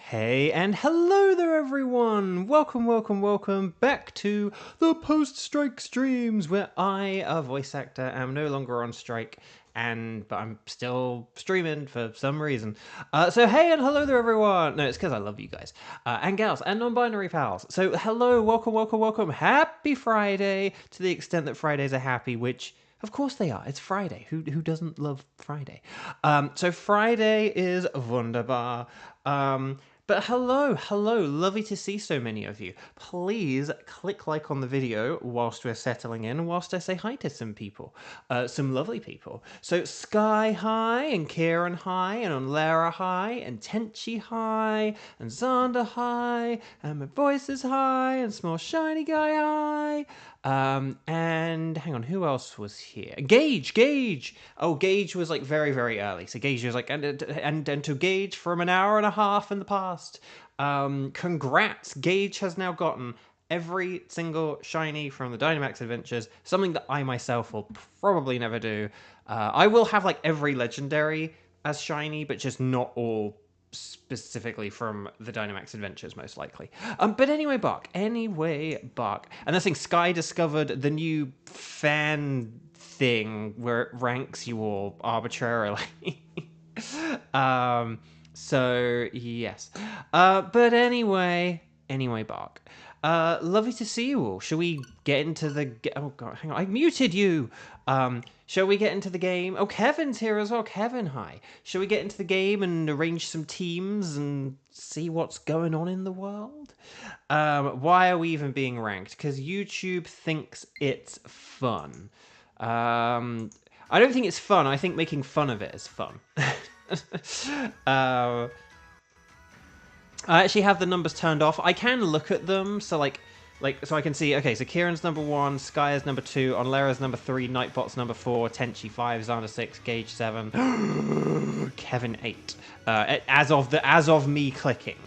Hey and hello there everyone! Welcome back to the post-strike streams where I, a voice actor, am no longer on strike but I'm still streaming for some reason. So hey and hello there everyone! No, it's because I love you guys. And gals and non-binary pals. So hello, welcome. Happy Friday, to the extent that Fridays are happy, which of course they are. It's Friday. Who doesn't love Friday? So Friday is wunderbar. But hello, lovely to see so many of you. Please click like on the video whilst we're settling in, whilst I say hi to some people, some lovely people. So Sky hi, and Kieran hi, and Onlara hi, and Tenchi hi, and Xander hi, and my voice is hi, and Small Shiny Guy hi. And hang on, who else was here? Gage. Oh, Gage was like very early. So Gage was like, and to Gage from an hour and a half in the past. Congrats, Gage has now gotten every single shiny from the Dynamax Adventures, something that I myself will probably never do. I will have like every legendary as shiny, but just not all specifically from the Dynamax Adventures, most likely. But anyway, Buck. And I think Sky discovered the new fan thing where it ranks you all arbitrarily. So, yes. But anyway, Buck. Lovely to see you all. Shall we get into the... Oh, God, hang on. I muted you. Shall we get into the game? Oh, Kevin's here as well. Kevin, hi. Shall we get into the game and arrange some teams and see what's going on in the world? Why are we even being ranked? Because YouTube thinks it's fun. I don't think it's fun. I think making fun of it is fun. I actually have the numbers turned off. I can look at them, so so I can see, okay, so Kieran's number 1, Sky is number 2, Onlera's number 3, Nightbot's number 4, Tenchi 5, Xander 6, Gage 7, Kevin 8. As of me clicking.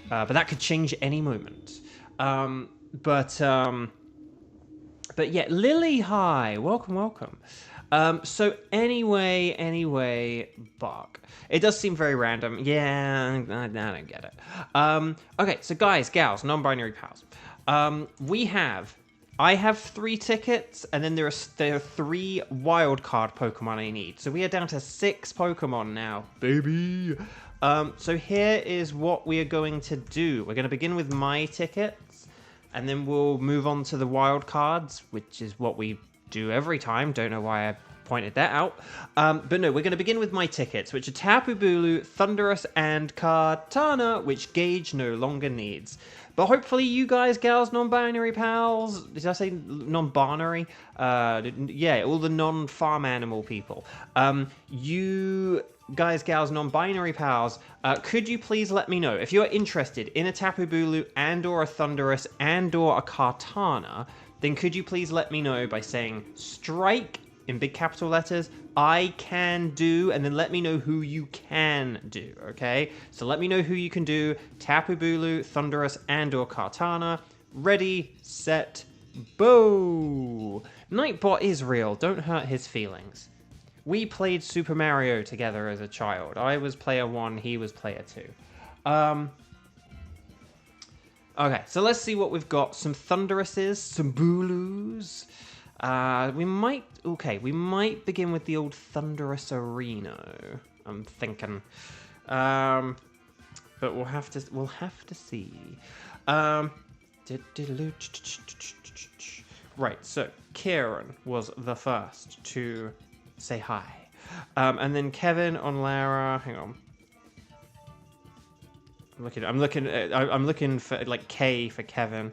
But that could change any moment. But yeah, Lily, hi. Welcome. So anyway, Buck. It does seem very random. Yeah, I don't get it. Okay, so guys, gals, non-binary pals. I have 3 tickets, and then there are 3 wildcard Pokemon I need. So we are down to 6 Pokemon now, baby. So here is what we are going to do. We're going to begin with my tickets, and then we'll move on to the wildcards, which is what we do every time. Don't know why I pointed that out. But no, we're going to begin with my tickets, which are Tapu Bulu, Thunderous, and Kartana, which Gage no longer needs. But hopefully you guys, gals, non-binary pals, did I say non-binary? Yeah, all the non-farm animal people. You guys, gals, non-binary pals, could you please let me know if you're interested in a Tapu Bulu and or a Thunderous and or a Kartana, then could you please let me know by saying strike in big capital letters, I can do, and then let me know who you can do, okay? So let me know who you can do, Tapu Bulu, Thunderous, and or Kartana. Ready, set, bo! Nightbot is real, don't hurt his feelings. We played Super Mario together as a child. I was player 1, he was player 2. Okay, so let's see what we've got. Some Thunderouses, some Bulus. We might begin with the old Thunderous Arena. I'm thinking, but we'll have to see. Right, so Kieran was the first to say hi, and then Kevin on Lara. Hang on. I'm looking for like K for Kevin.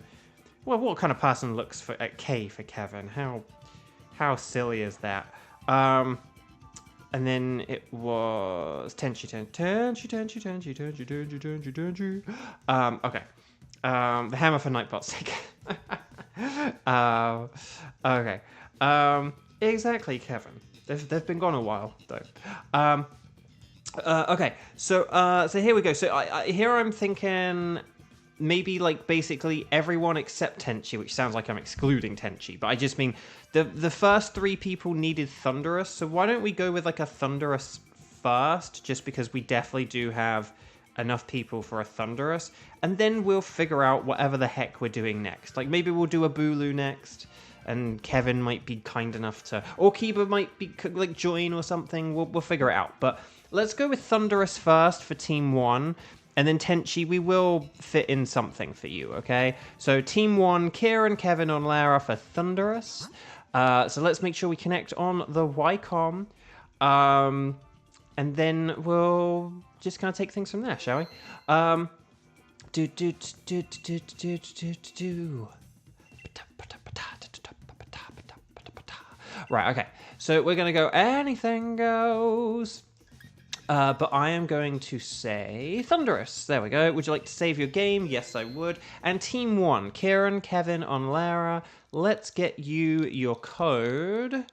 Well, what kind of person looks for at K for Kevin? How silly is that? And then it was Tenchi. Okay. The hammer for Nightbot's sake. Okay. Exactly, Kevin. They've been gone a while though. Okay, so here we go. So here I'm thinking maybe like basically everyone except Tenchi, which sounds like I'm excluding Tenchi, but I just mean the first 3 people needed Thunderous, so why don't we go with like a Thunderous first, just because we definitely do have enough people for a Thunderous, and then we'll figure out whatever the heck we're doing next. Like, maybe we'll do a Bulu next, and Kevin might be kind enough to... Or Kiba might be, like, join or something. We'll figure it out. But let's go with Thunderous first for Team 1, and then Tenchi, we will fit in something for you, okay? So Team 1, Kieran, Kevin, on Lara for Thunderous. So let's make sure we connect on the Wycom. And then we'll just kind of take things from there, shall we? Right, okay. So we're going to go anything goes. But I am going to say Thunderous. There we go. Would you like to save your game? Yes, I would. And Team 1, Kieran, Kevin, on Lara. Let's get you your code.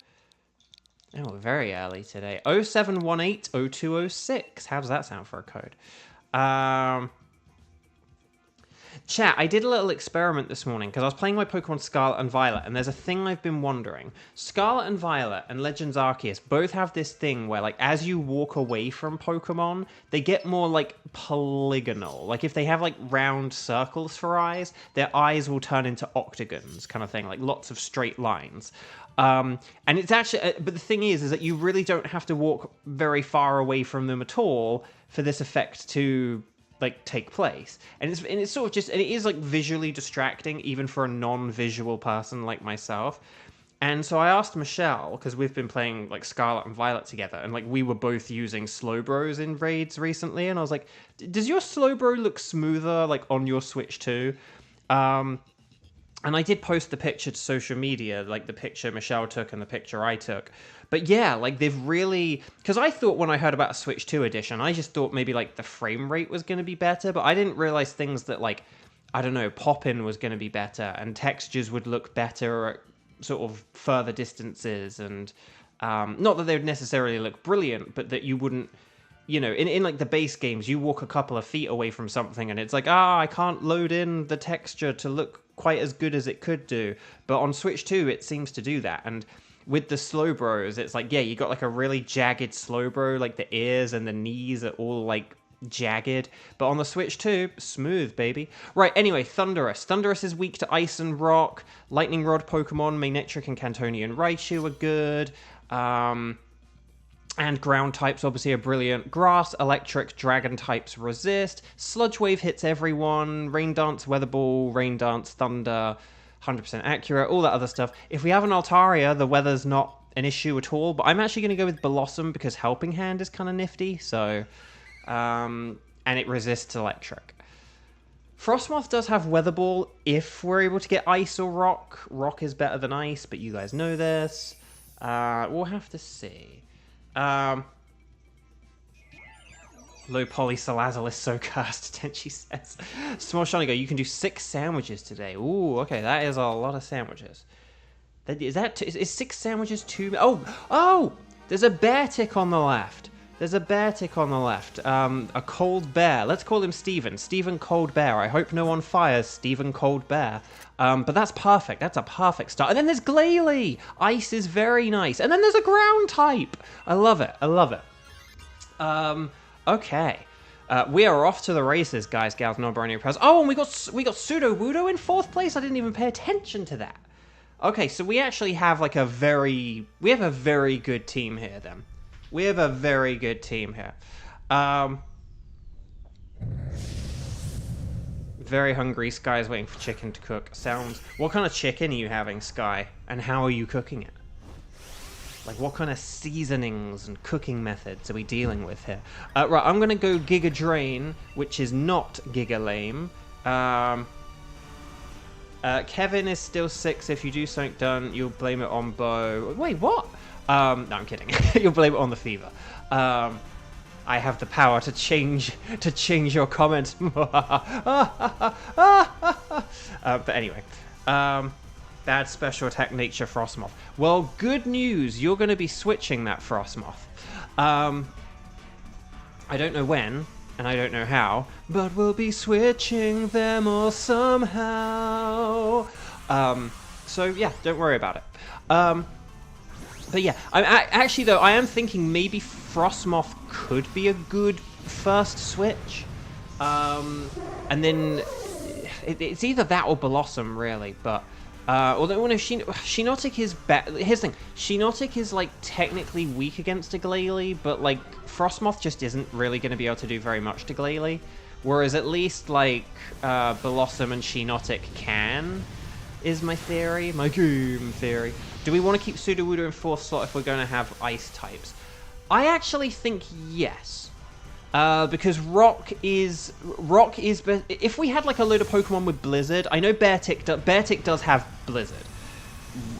Oh, very early today. 07180206. How does that sound for a code? Chat, I did a little experiment this morning because I was playing my Pokemon Scarlet and Violet, and there's a thing I've been wondering. Scarlet and Violet and Legends Arceus both have this thing where, like, as you walk away from Pokemon, they get more, like, polygonal. Like, if they have, like, round circles for eyes, their eyes will turn into octagons, kind of thing, like lots of straight lines. And it's actually, but the thing is that you really don't have to walk very far away from them at all for this effect to, like, take place. And it's sort of just, and it is, like, visually distracting even for a non-visual person like myself. And so I asked Michelle, because we've been playing, like, Scarlet and Violet together, and, like, we were both using Slowbros in raids recently, and I was like, does your Slowbro look smoother, like, on your Switch too? And I did post the picture to social media, like the picture Michelle took and the picture I took. But yeah, like, they've really... Because I thought when I heard about a Switch 2 edition, I just thought maybe, like, the frame rate was going to be better, but I didn't realize things that, like, I don't know, pop-in was going to be better, and textures would look better at sort of further distances, and not that they would necessarily look brilliant, but that you wouldn't... You know, in like the base games, you walk a couple of feet away from something and it's like, I can't load in the texture to look quite as good as it could do. But on Switch 2, it seems to do that. And with the Slowbros, it's like, yeah, you got like a really jagged Slowbro, like the ears and the knees are all like jagged. But on the Switch 2, smooth, baby. Right, anyway, Thunderous. Thunderous is weak to Ice and Rock. Lightning Rod Pokemon, Manectric and Cantonian Raichu are good. And ground types obviously are brilliant. Grass, electric, dragon types resist. Sludge Wave hits everyone. Rain Dance, Weather Ball, Rain Dance, Thunder, 100% accurate, all that other stuff. If we have an Altaria, the weather's not an issue at all, but I'm actually going to go with Blossom because Helping Hand is kind of nifty, so... and it resists electric. Frostmoth does have Weather Ball if we're able to get Ice or Rock. Rock is better than Ice, but you guys know this. We'll have to see. Low poly Salazzle is so cursed, Tenchi says. Small Shinigo, you can do 6 sandwiches today. Ooh, okay, that is a lot of sandwiches. Is 6 sandwiches too... Oh! There's a bear tick on the left. A cold bear. Let's call him Steven. Steven Cold Bear. I hope no one fires Steven Cold Bear. But that's perfect. That's a perfect start. And then there's Glalie. Ice is very nice. And then there's a ground type. I love it. Okay. We are off to the races, guys, gals, non-binary press. Oh, and we got Sudowoodo in 4th place. I didn't even pay attention to that. Okay, so we actually have like a very good team here then. We have a very good team here. Very hungry. Sky's waiting for chicken to cook. Sounds... What kind of chicken are you having, Sky? And how are you cooking it? Like, what kind of seasonings and cooking methods are we dealing with here? Right, I'm going to go Giga Drain, which is not Giga Lame. Kevin is still 6. If you do something done, you'll blame it on Bo. Wait, what? No, I'm kidding. You'll blame it on the fever. I have the power to change your comments. But anyway, bad special attack nature Frostmoth. Well, good news. You're going to be switching that Frostmoth. I don't know when, and I don't know how, but we'll be switching them all somehow. So yeah, don't worry about it. But yeah, I am thinking maybe Frostmoth could be a good first switch. And then it's either that or Blossom, really. But although no, Shiinotic is better. Here's the thing: Shiinotic is like technically weak against a Glalie, but like Frostmoth just isn't really going to be able to do very much to Glalie. Whereas at least like Blossom and Shiinotic can, is my theory, my game theory. Do we want to keep Sudowoodo in 4th slot if we're going to have ice types? I actually think yes. Because Rock is... If we had like a load of Pokemon with Blizzard, I know Beartic does have Blizzard.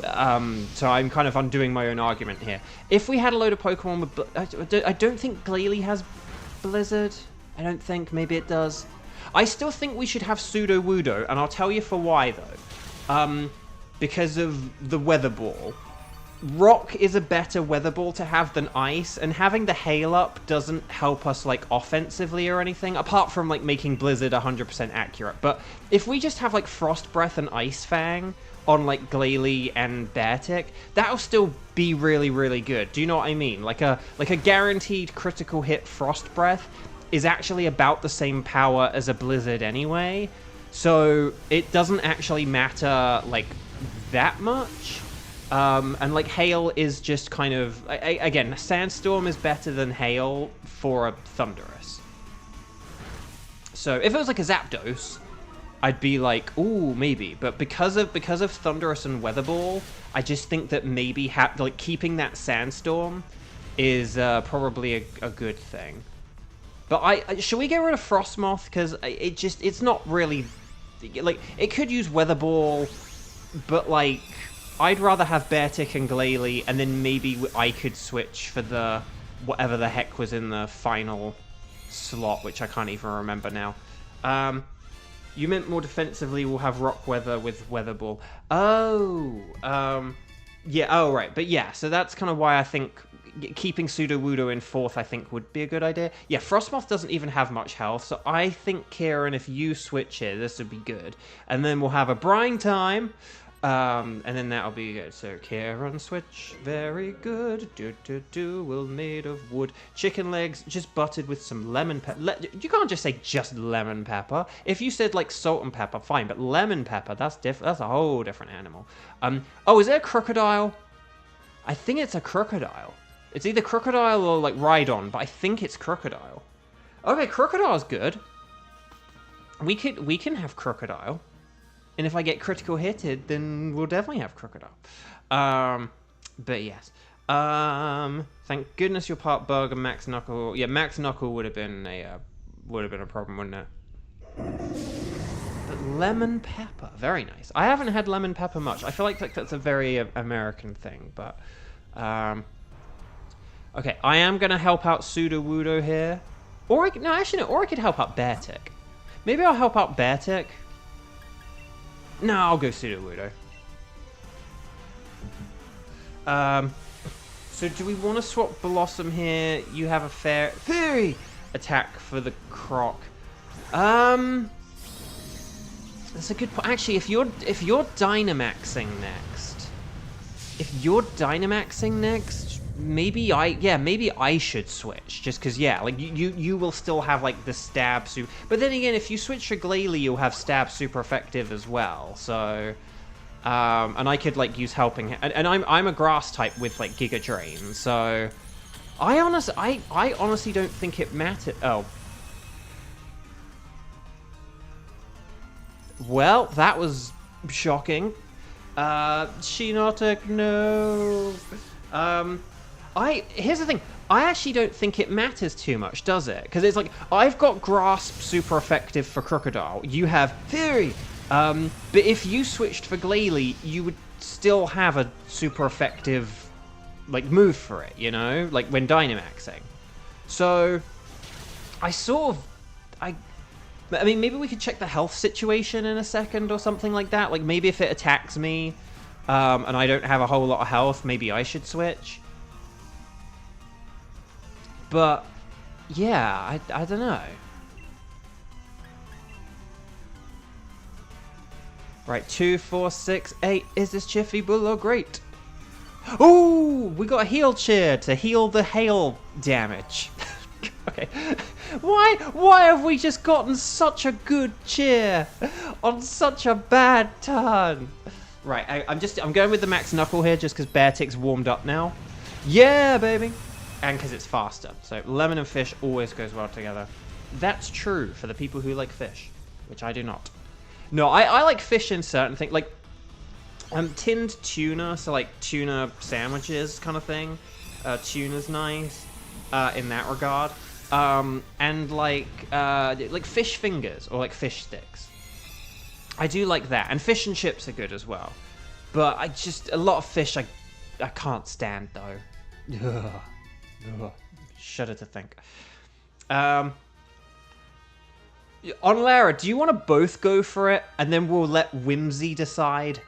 So I'm kind of undoing my own argument here. If we had a load of Pokemon with... I don't think Glalie has Blizzard. I don't think. Maybe it does. I still think we should have Sudowoodo, and I'll tell you for why, though. Because of the Weather Ball. Rock is a better Weather Ball to have than Ice, and having the Hail Up doesn't help us, like, offensively or anything, apart from, like, making Blizzard 100% accurate. But if we just have, like, Frost Breath and Ice Fang on, like, Glalie and Beartic, that'll still be really, really good. Do you know what I mean? Like a guaranteed critical hit Frost Breath is actually about the same power as a Blizzard anyway, so it doesn't actually matter, like, that much. And, like, Hail is just kind of... Again, Sandstorm is better than Hail for a Thunderous. So, if it was, like, a Zapdos, I'd be like, ooh, maybe. But because of Thunderous and Weather Ball, I just think that maybe, like, keeping that Sandstorm is probably a good thing. But should we get rid of Frostmoth? Because it's not really... Like, it could use Weather Ball, but, like, I'd rather have Beartic and Glalie, and then maybe I could switch for the... whatever the heck was in the final slot, which I can't even remember now. You meant more defensively we'll have Rock Weather with Weather Ball. Oh, yeah, oh, right. But yeah, so that's kind of why I think... keeping Sudowoodo in 4th, I think, would be a good idea. Yeah, Frostmoth doesn't even have much health, so I think, Kieran, if you switch here, this would be good. And then we'll have a Brine time, and then that'll be good. So, Kieran, switch, very good. Will made of wood. Chicken legs, just buttered with some lemon pepper. You can't just say just lemon pepper. If you said, like, salt and pepper, fine, but lemon pepper, that's different. That's a whole different animal. Oh, is there a crocodile? I think it's a crocodile. It's either Crocodile or, like, Rhydon, but I think it's Crocodile. Okay, Crocodile's good. We can have Crocodile. And if I get critical hitted, then we'll definitely have Crocodile. But yes. Thank goodness you're part bug and Max Knuckle. Yeah, Max Knuckle would have been a problem, wouldn't it? But lemon pepper, very nice. I haven't had lemon pepper much. I feel like that's a very American thing, but okay, I am going to help out Sudowoodo here. Or I could help out Beartic. Maybe I'll help out Beartic. No, I'll go Sudowoodo. So do we want to swap Blossom here? You have a fairy attack for the Croc. That's a good point. Actually, if you're Dynamaxing next, maybe I should switch, just because, yeah, like, you will still have, like, the stab super, but then again, if you switch to Glalie, you'll have stab super effective as well, so, and I could, like, use helping, and I'm a grass type with, like, Giga Drain, so, I honestly don't think it matters. Oh. Well, that was shocking. Shiinotic, no. Here's the thing. I actually don't think it matters too much, does it? Because it's like, I've got Grasp super effective for Crocodile. You have Fury. But if you switched for Glalie, you would still have a super effective, like, move for it, you know? Like, when Dynamaxing. So, I mean, maybe we could check the health situation in a second or something like that. Like, maybe if it attacks me, and I don't have a whole lot of health, maybe I should switch. But, yeah, I don't know. Right, 2, 4, 6, 8. Is this Chiffy Bull great? Ooh, we got a heal cheer to heal the hail damage. Okay. Why have we just gotten such a good cheer on such a bad turn? Right, I'm going with the max knuckle here just because Beartick's warmed up now. Yeah, baby. And because it's faster. So lemon and fish always goes well together. That's true for the people who like fish, which I do not. No, I like fish in certain things, like tinned tuna, so like tuna sandwiches kind of thing. Tuna's nice in that regard. And like fish fingers or like fish sticks. I do like that, and fish and chips are good as well. But a lot of fish I can't stand though. Ugh. Shudder to think. On Lara, do you want to both go for it, and then we'll let Whimsy decide?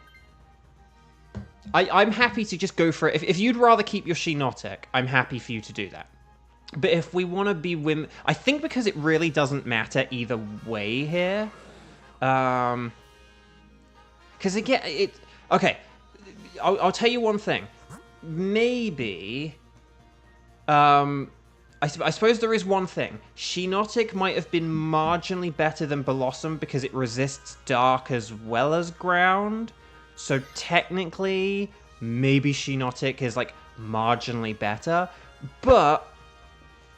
I'm happy to just go for it. If you'd rather keep your Shinotic, I'm happy for you to do that. But if we want to be I think because it really doesn't matter either way here. Because again, okay, I'll tell you one thing. Maybe... I suppose there is one thing. Shinotic might have been marginally better than Blossom because it resists dark as well as ground. So technically, maybe Shinotic is like marginally better. But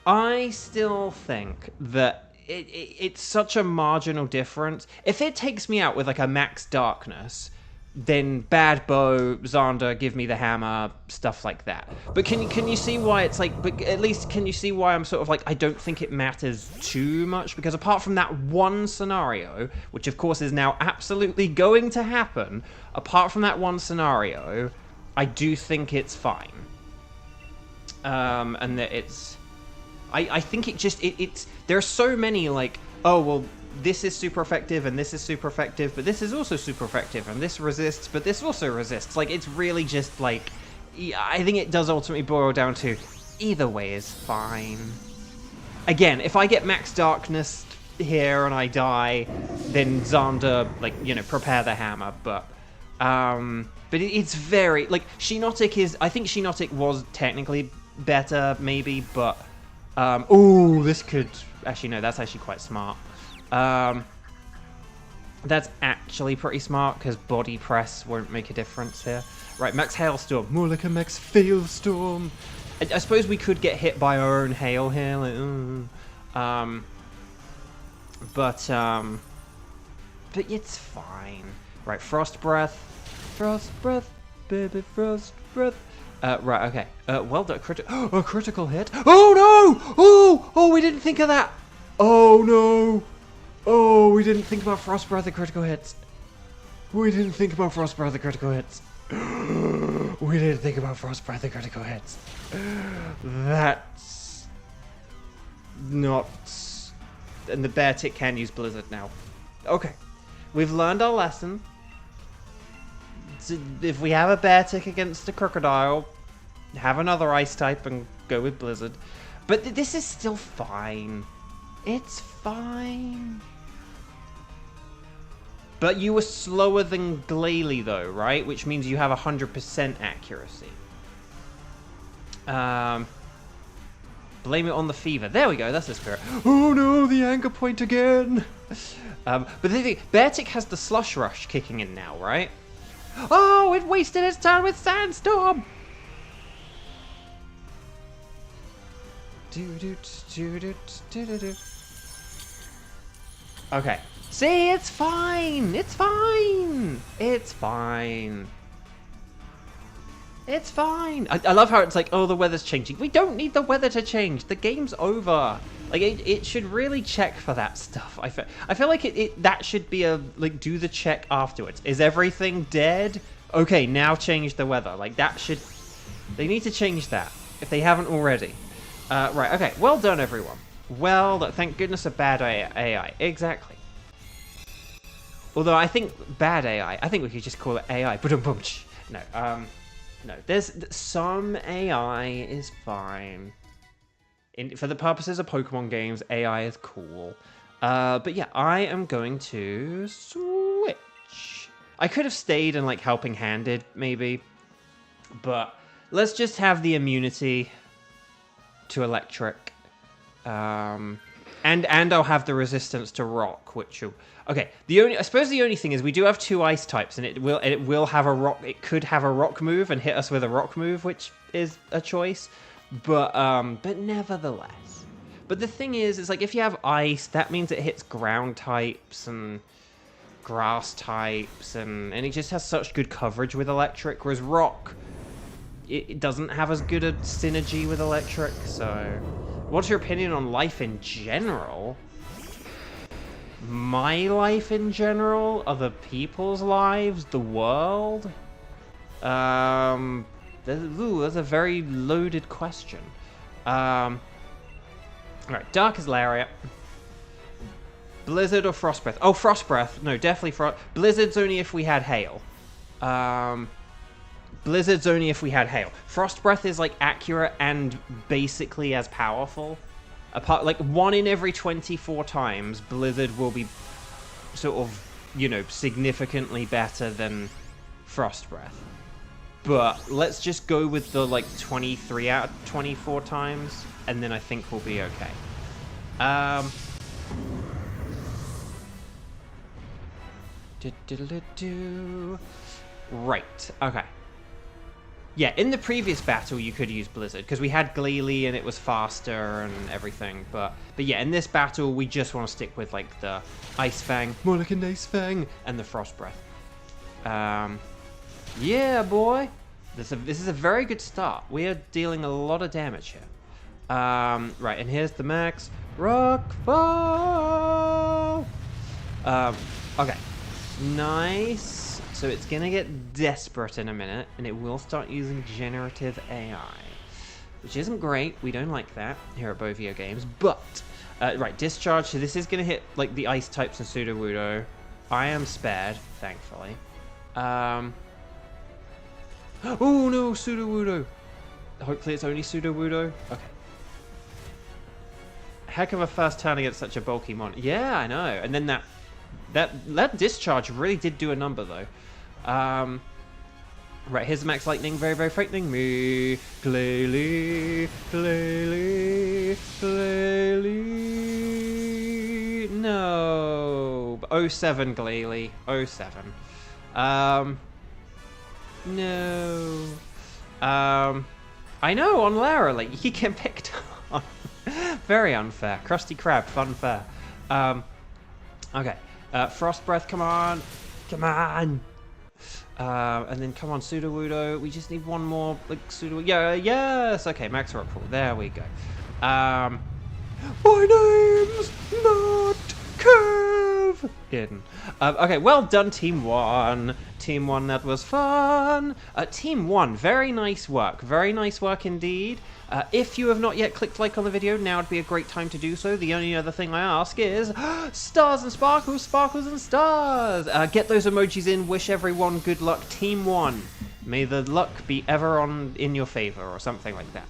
I still think that it's such a marginal difference. If it takes me out with like a max darkness, then Bad Bow, Xander, give me the hammer, stuff like that. But can you see why it's like, but at least can you see why I'm sort of like, I don't think it matters too much? Because apart from that one scenario, which of course is now absolutely going to happen, apart from that one scenario, I do think it's fine. And that it's, I think it just, it's, there are so many like, oh, well, this is super effective, and this is super effective, but this is also super effective, and this resists, but this also resists. Like, it's really just, like, I think it does ultimately boil down to either way is fine. Again, if I get max darkness here and I die, then Xander, like, you know, prepare the hammer, but it's very, like, Shinotic is, I think Shinotic was technically better, maybe, but, ooh, this could, actually, no, that's actually quite smart. That's actually pretty smart, because body press won't make a difference here. Right, max hailstorm. More like a max failstorm. I suppose we could get hit by our own hail here. Like, but it's fine. Right, frost breath. Frost breath, baby, frost breath. Right, okay. Well done, a critical hit. Oh no! Oh, we didn't think of that. Oh no! Oh, we didn't think about Frost Breath and critical hits. We didn't think about Frost Breath and critical hits. We didn't think about Frost Breath and critical hits. That's not... And the Beartic can use Blizzard now. Okay. We've learned our lesson. If we have a Beartic against a Crocodile, have another Ice type and go with Blizzard. But this is still fine. It's fine. But you were slower than Glalie, though, right? Which means you have 100% accuracy. Blame it on the fever. There we go, that's the spirit. Oh no, the anger point again! But the thing, Beartic has the Slush Rush kicking in now, right? Oh, it wasted its turn with Sandstorm! Okay. See, it's fine! It's fine! It's fine. It's fine. I love how it's like, oh, the weather's changing. We don't need the weather to change. The game's over. Like, it should really check for that stuff. I feel like that should be a, like, do the check afterwards. Is everything dead? Okay, now change the weather. Like, that should... They need to change that, if they haven't already. Right, okay. Well done, everyone. Well done. Thank goodness a bad AI. Exactly. Although I think bad AI, I think we could just call it AI. No, no. There's some AI is fine. For the purposes of Pokemon games, AI is cool. But yeah, I am going to switch. I could have stayed and like helping handed maybe, but let's just have the immunity to electric. And I'll have the resistance to rock, which will... Okay, I suppose the only thing is we do have 2 ice types, and it will have a rock... It could have a rock move and hit us with a rock move, which is a choice. But nevertheless. But the thing is, it's like if you have ice, that means it hits ground types and grass types, and it just has such good coverage with electric, whereas rock, it doesn't have as good a synergy with electric, so... What's your opinion on life in general? My life in general? Other people's lives? The world? That's a very loaded question. Alright, Darkest Lariat. Blizzard or Frost Breath? Oh, Frost Breath. No, definitely Frost. Blizzard's only if we had hail. Blizzard's only if we had hail. Frost Breath is, like, accurate and basically as powerful. Apart, like, 1 in every 24 times, Blizzard will be sort of, you know, significantly better than Frost Breath. But let's just go with the, like, 23 out of 24 times, and then I think we'll be okay. Right, okay. Yeah, in the previous battle you could use Blizzard, because we had Glalie and it was faster and everything, but yeah, in this battle we just want to stick with, like, the Ice Fang, more like an Ice Fang, and the Frost Breath. Yeah, boy! This is a very good start. We are dealing a lot of damage here. Right, and here's the max. Rockfall! Okay. Nice. So it's gonna get desperate in a minute, and it will start using generative AI. Which isn't great, we don't like that here at Bovio Games, but... right, Discharge, so this is gonna hit, like, the ice types and Sudowoodo. I am spared, thankfully. Oh no, Sudowoodo! Hopefully it's only Sudowoodo. Okay. Heck of a first turn against such a bulky mon. Yeah, I know. And then that Discharge really did do a number, though. Right, here's the Max Lightning. Very, very frightening. Me. Glalie. Glalie. Glalie. No. 07 Glalie. 07. No. I know, on Lara, like, he can picked on. Very unfair. Krusty Krab, fun fair. Okay. Frost Breath, come on. Come on. And then come on, Sudowoodo. We just need one more, like, Sudowoodo. Yeah, yes. Okay, Max Rock Pool. There we go. My name's not Curve. Hidden. Okay, well done, Team 1. Team 1, that was fun. Team 1, very nice work. Very nice work indeed. If you have not yet clicked like on the video, now would be a great time to do so. The only other thing I ask is stars and sparkles, sparkles and stars. Get those emojis in. Wish everyone good luck. Team 1. May the luck be ever in your favor, or something like that.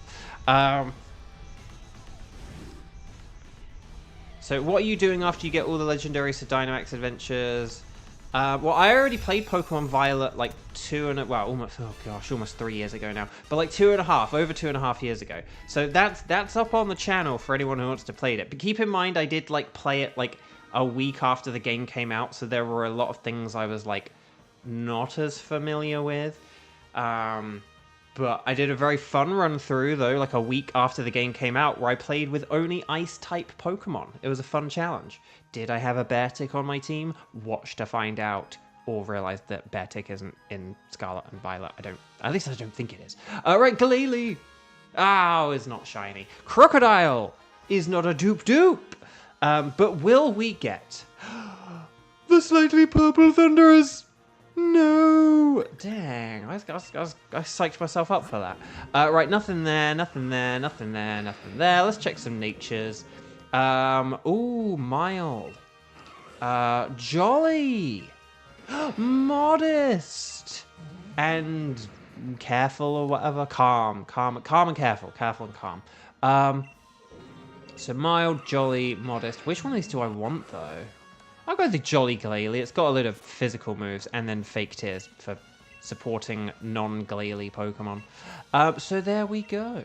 So what are you doing after you get all the legendaries to Dynamax Adventures? Well, I already played Pokemon Violet like almost 3 years ago now, but like over 2.5 years ago. So that's up on the channel for anyone who wants to play it. But keep in mind, I did like play it like a week after the game came out, so there were a lot of things I was like not as familiar with. But I did a very fun run through though, like a week after the game came out, where I played with only ice type Pokemon. It was a fun challenge. Did I have a Beartic on my team? Watch to find out. Or realize that Beartic isn't in Scarlet and Violet. At least I don't think it is. Right, Glalie! Oh, it's not shiny. Crocodile is not a dupe. But will we get the slightly purple Thunderers? No! Dang, I psyched myself up for that. Right, nothing there. Let's check some natures. Ooh, mild. Jolly. Modest. And careful or whatever. Calm and careful. Careful and calm. So mild, jolly, modest. Which one of these do I want though? I'll go with the Jolly Glalie. It's got a lot of physical moves, and then Fake Tears for supporting non-Glalie Pokemon. So there we go.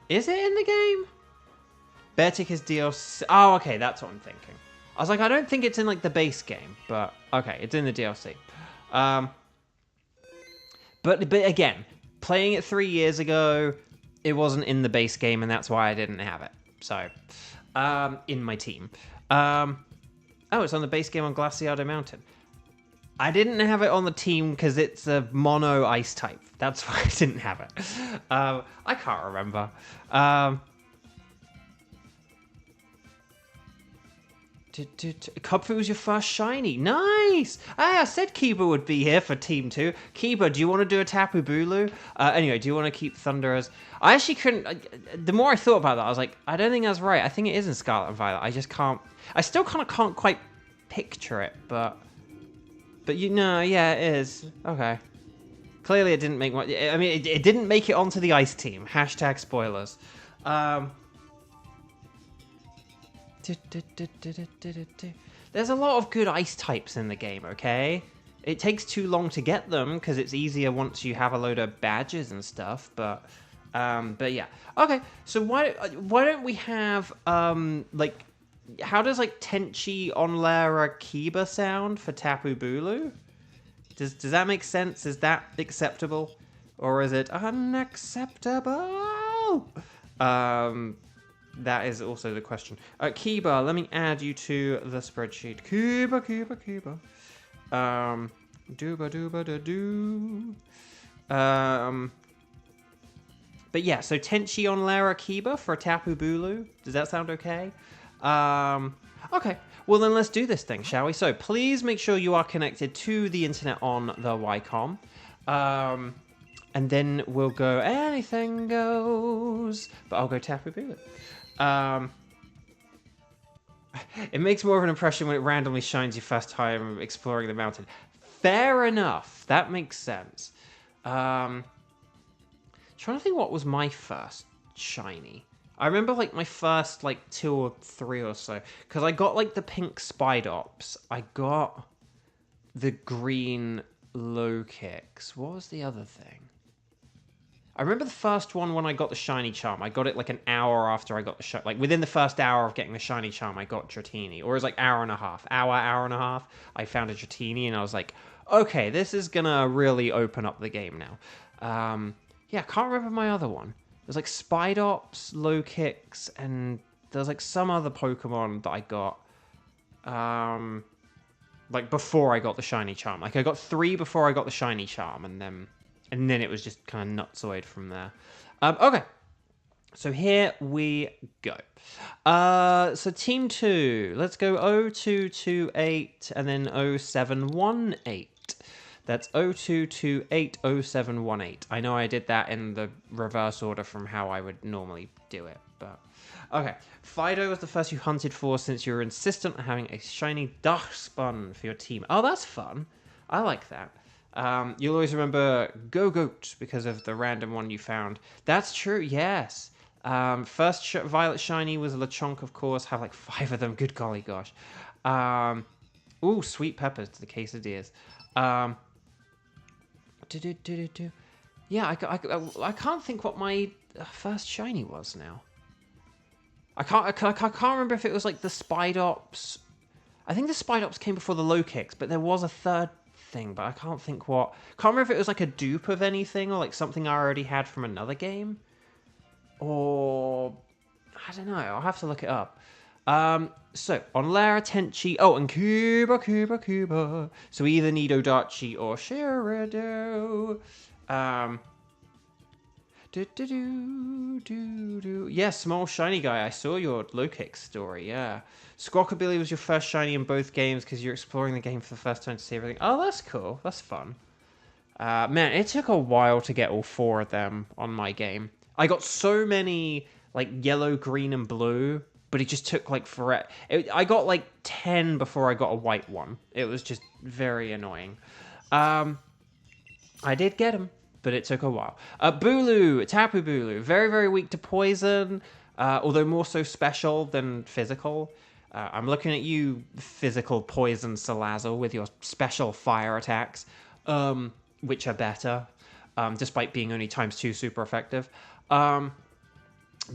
Is it in the game? Beartic is DLC. Oh, okay, that's what I'm thinking. I was like, I don't think it's in like the base game, but okay, it's in the DLC. But again, playing it 3 years ago, it wasn't in the base game, and that's why I didn't have it. So, in my team. Oh, it's on the base game on Glaciado Mountain. I didn't have it on the team because it's a mono ice type. That's why I didn't have it. I can't remember. Cubfu was your first shiny. Nice! I said Kiba would be here for Team 2. Kiba, do you want to do a Tapu Bulu? Anyway, do you want to keep Thunder as... I actually couldn't... The more I thought about that, I was like, I don't think that's right. I think it is in Scarlet and Violet. I just can't... I still kind of can't quite picture it, but... But you know, yeah, it is. Okay. Clearly it didn't make... I mean, it didn't make it onto the Ice team. Hashtag spoilers. There's a lot of good ice types in the game, okay? It takes too long to get them because it's easier once you have a load of badges and stuff, but yeah. Okay, so why don't we have like, how does like Tenchi Onlera Kiba sound for Tapu Bulu? Does that make sense? Is that acceptable, or is it unacceptable? That is also the question. Kiba, let me add you to the spreadsheet. Kiba. Dooba-doo. But yeah, so Tenchi Onlera Kiba for Tapu Bulu. Does that sound okay? Okay, well then let's do this thing, shall we? So please make sure you are connected to the internet on the Wycom. And then we'll go anything goes. But I'll go Tapu Bulu. It makes more of an impression when it randomly shines your first time exploring the mountain. Fair enough. That makes sense. Trying to think what was my first shiny. I remember like my first like 2 or 3 or so. Because I got like the pink Spidops. I got the green low kicks. What was the other thing? I remember the first one when I got the shiny charm. I got it like an hour after I got the like within the first hour of getting the shiny charm, I got Dratini. Or it was like hour and a half. Hour and a half. I found a Dratini and I was like, okay, this is gonna really open up the game now. Yeah, I can't remember my other one. There's like Spidops, low kicks, and there's like some other Pokemon that I got. Like before I got the shiny charm. Like I got 3 before I got the shiny charm, and then it was just kind of nutsoid from there. Okay. So here we go. So Team 2. Let's go 0228 and then 0718. That's 0228 0718. I know I did that in the reverse order from how I would normally do it, but... Okay. Fido was the first you hunted for since you were insistent on having a shiny Darkspun for your team. Oh, that's fun. I like that. You'll always remember Go-Goat because of the random one you found. That's true, yes. First Violet Shiny was Lechonk, of course. Have like 5 of them. Good golly gosh. Ooh, sweet peppers to the quesadillas. Yeah, I can't think what my first shiny was now. I can't remember if it was like the Spidops. I think the Spidops came before the low kicks, but there was a third thing, but I can't think what. Can't remember if it was like a dupe of anything or like something I already had from another game, or I don't know. I'll have to look it up. So Onlera, Tenchi, and Cuba. So we either need Odachi or Shirado. Yeah, small shiny guy. I saw your low kick story. Yeah, Squawkabilly was your first shiny in both games because you're exploring the game for the first time to see everything. Oh, that's cool. That's fun. Man, it took a while to get all 4 of them on my game. I got so many like yellow, green, and blue, but it just took like forever. I got like 10 before I got a white one. It was just very annoying. I did get them, but it took a while. Bulu, Tapu Bulu, very, very weak to poison, although more so special than physical. I'm looking at you, physical poison Salazzle, with your special fire attacks, which are better, despite being only ×2 super effective.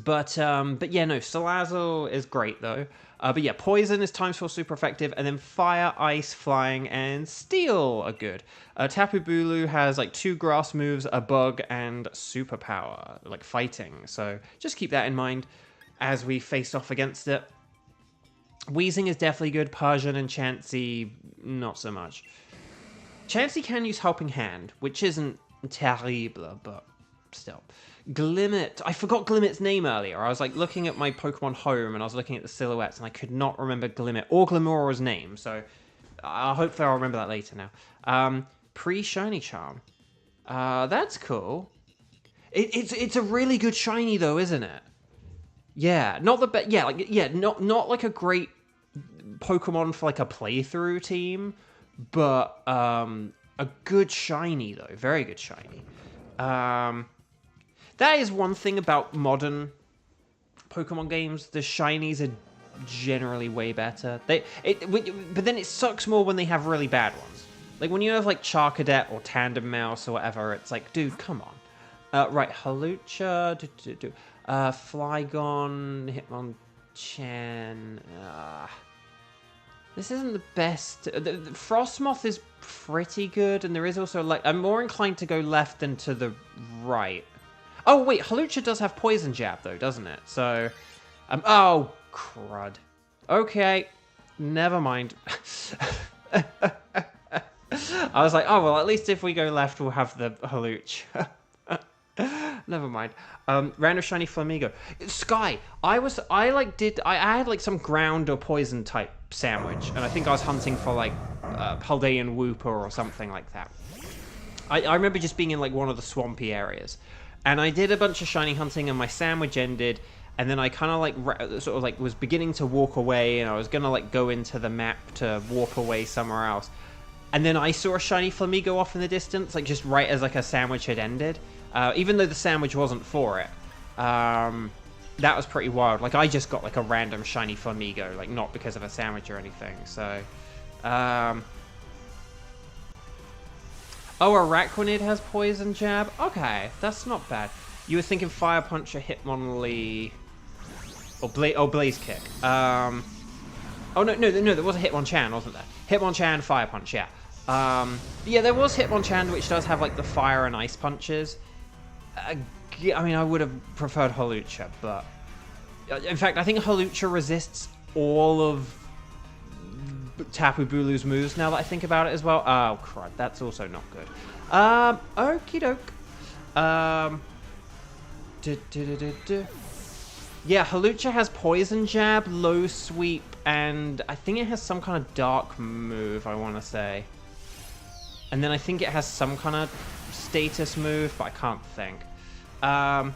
But yeah, no, Salazzle is great though. But yeah, Poison is times 4 super effective, and then Fire, Ice, Flying, and Steel are good. Tapu Bulu has like 2 grass moves, a bug, and superpower, like fighting. So just keep that in mind as we face off against it. Wheezing is definitely good. Persian and Chansey, not so much. Chansey can use Helping Hand, which isn't terrible, but still. Glimmet. I forgot Glimmet's name earlier. I was like looking at my Pokemon Home and I was looking at the silhouettes and I could not remember Glimmet or Glimmera's name. So hopefully I'll remember that later now. Pre-Shiny Charm. That's cool. It's a really good shiny though, isn't it? Yeah, not the best. Yeah, not like a great Pokemon for like a playthrough team, but a good shiny though, very good shiny. That is one thing about modern Pokemon games. The shinies are generally way better. But then it sucks more when they have really bad ones. Like when you have like Charcadet or Tandem Mouse or whatever, it's like, dude, come on. Right, Hawlucha, Flygon, Hitmonchan. This isn't the best. The Frostmoth is pretty good, and there is also like I'm more inclined to go left than to the right. Oh wait, Hawlucha does have Poison Jab though, doesn't it? So, oh crud. Okay, never mind. I was like, oh well, at least if we go left, we'll have the Hawlucha. Never mind. Random shiny Flamigo. Sky. I had like some ground or poison type sandwich, and I think I was hunting for like Paldean Wooper or something like that. I remember just being in like one of the swampy areas, and I did a bunch of shiny hunting, and my sandwich ended, and then I kind of like sort of like was beginning to walk away, and I was gonna like go into the map to warp away somewhere else, and then I saw a shiny Flamigo off in the distance, like just right as like a sandwich had ended. Even though the sandwich wasn't for it, that was pretty wild. Like I just got like a random shiny Flamigo, like not because of a sandwich or anything. So, oh, Araquanid has Poison Jab. Okay, that's not bad. You were thinking Fire Punch or Hitmonlee, or Blaze Kick. Oh no, there was a Hitmonchan, wasn't there? Hitmonchan, Fire Punch, yeah. Yeah, there was Hitmonchan, which does have like the fire and ice punches. I mean, I would have preferred Hawlucha, but in fact, I think Hawlucha resists all of Tapu Bulu's moves now that I think about it as well. Oh, crud, that's also not good. Okie doke. Yeah, Hawlucha has Poison Jab, Low Sweep, and I think it has some kind of dark move, I want to say. And then I think it has some kind of status move, but I can't think. But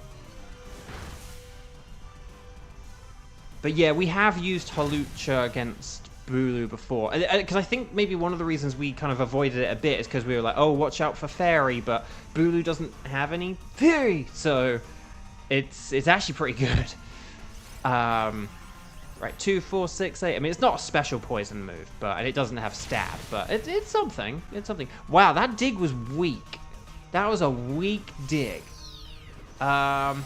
yeah, we have used Hawlucha against Bulu before. Because I think maybe one of the reasons we kind of avoided it a bit is because we were like, oh, watch out for Fairy, but Bulu doesn't have any Fairy, so it's actually pretty good. Right, 2, 4, 6, 8. I mean, it's not a special poison move, and it doesn't have stab, but it's something. It's something. Wow, that dig was weak. That was a weak dig. What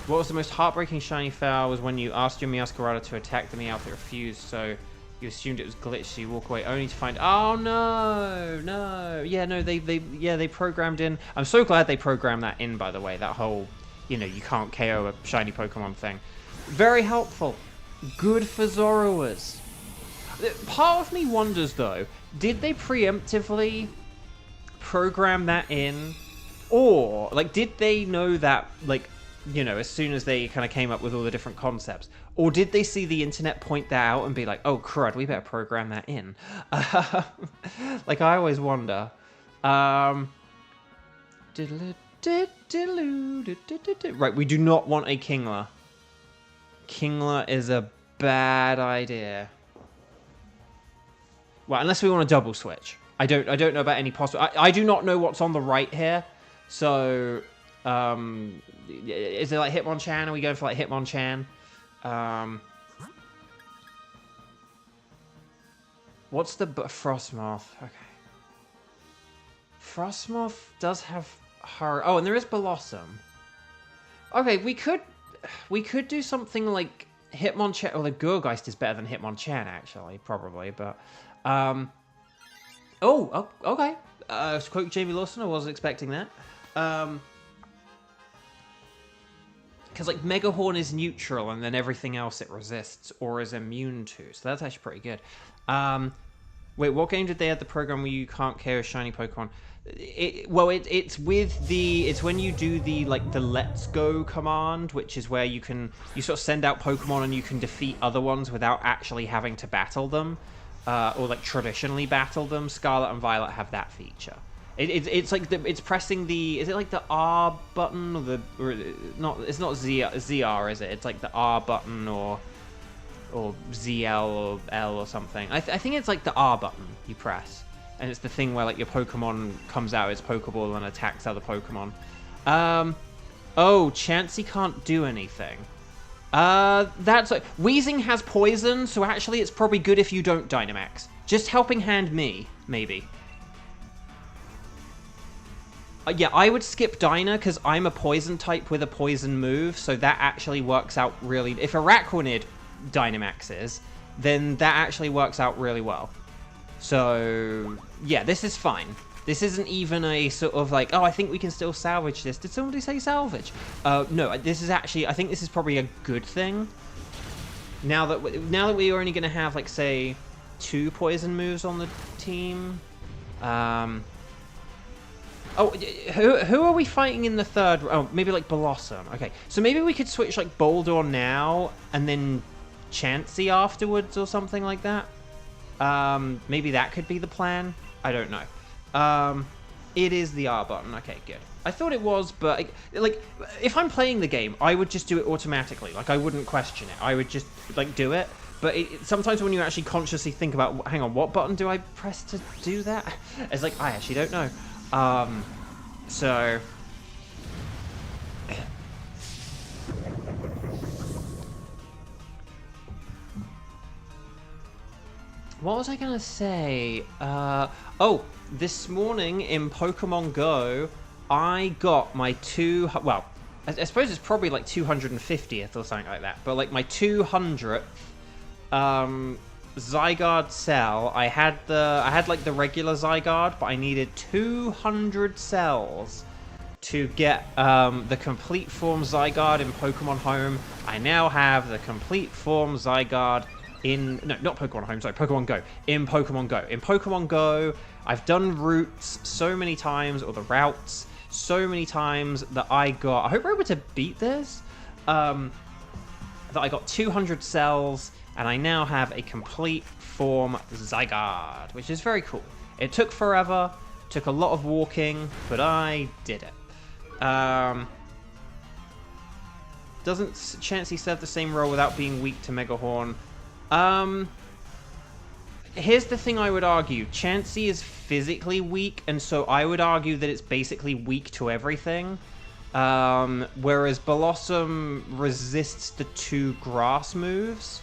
was the most heartbreaking shiny fail was when you asked your Meowscarada to attack the Meowth that refused, so you assumed it was glitched, so you walk away only to find, oh no. Yeah, no, they programmed in. I'm so glad they programmed that in, by the way, that whole, you can't KO a shiny Pokemon thing. Very helpful. Good for Zoroarks. Part of me wonders, though, did they preemptively program that in? Or, like, did they know that, like, as soon as they kind of came up with all the different concepts? Or did they see the internet point that out and be like, oh, crud, we better program that in? Like, I always wonder. Right, we do not want a Kingler. Kingler is a bad idea. Well, unless we want a double switch. I don't know about any possible... I do not know what's on the right here. So, is it like Hitmonchan? Are we going for like Hitmonchan? What's the... Frostmoth. Okay. Frostmoth does have... her. Oh, and there is Blossom. Okay, we could do something like Hitmonchan. Well, the Gourgeist is better than Hitmonchan, actually, probably. But, okay. To quote Jamie Lawson, I wasn't expecting that. Because, like, Megahorn is neutral, and then everything else it resists or is immune to. So that's actually pretty good. Wait, what game did they add the program where you can't KO shiny Pokemon? It's when you do the Let's Go command, which is where you sort of send out Pokemon and you can defeat other ones without actually having to battle them, or like traditionally battle them. Scarlet and Violet have that feature. It's like it's pressing the, is it like the R button or not? It's not ZR, is it? It's like the R button or ZL or L or something. I think it's like the R button you press, and it's the thing where like your Pokemon comes out its Pokeball and attacks other Pokemon. Chansey can't do anything. That's like, Weezing has poison, so actually it's probably good if you don't Dynamax. Just helping hand me, maybe. Yeah, I would skip Dyna, because I'm a poison type with a poison move, so that actually works out really... If Araquanid Dynamaxes, then that actually works out really well. So, yeah, this is fine. This isn't even a sort of like, oh, I think we can still salvage this. Did somebody say salvage? No, this is actually... I think this is probably a good thing. Now that we're only going to have, like, say, 2 poison moves on the team... Oh, who are we fighting in the third? Oh, maybe like Blossom. Okay, so maybe we could switch like Boldore now and then Chansey afterwards or something like that. Maybe that could be the plan. I don't know. It is the R button. Okay, good. I thought it was, but like if I'm playing the game, I would just do it automatically. Like I wouldn't question it. I would just like do it. But sometimes when you actually consciously think about, hang on, what button do I press to do that? It's like I actually don't know. So... What was I gonna say? This morning in Pokemon Go, I got my well, I suppose it's probably like 250th or something like that, but like my 200th, Zygarde cell. I had like the regular Zygarde, but I needed 200 cells to get the complete form Zygarde in Pokemon Home. I now have the complete form Zygarde in not Pokemon Home, sorry, Pokemon Go. In Pokemon Go. In Pokemon Go, I've done routes so many times, or the routes so many times that I hope we're able to beat this. That I got 200 cells. And I now have a complete form Zygarde, which is very cool. It took forever, took a lot of walking, but I did it. Doesn't Chansey serve the same role without being weak to Megahorn? Here's the thing I would argue. Chansey is physically weak, and so I would argue that it's basically weak to everything. Whereas Blossom resists the 2 grass moves.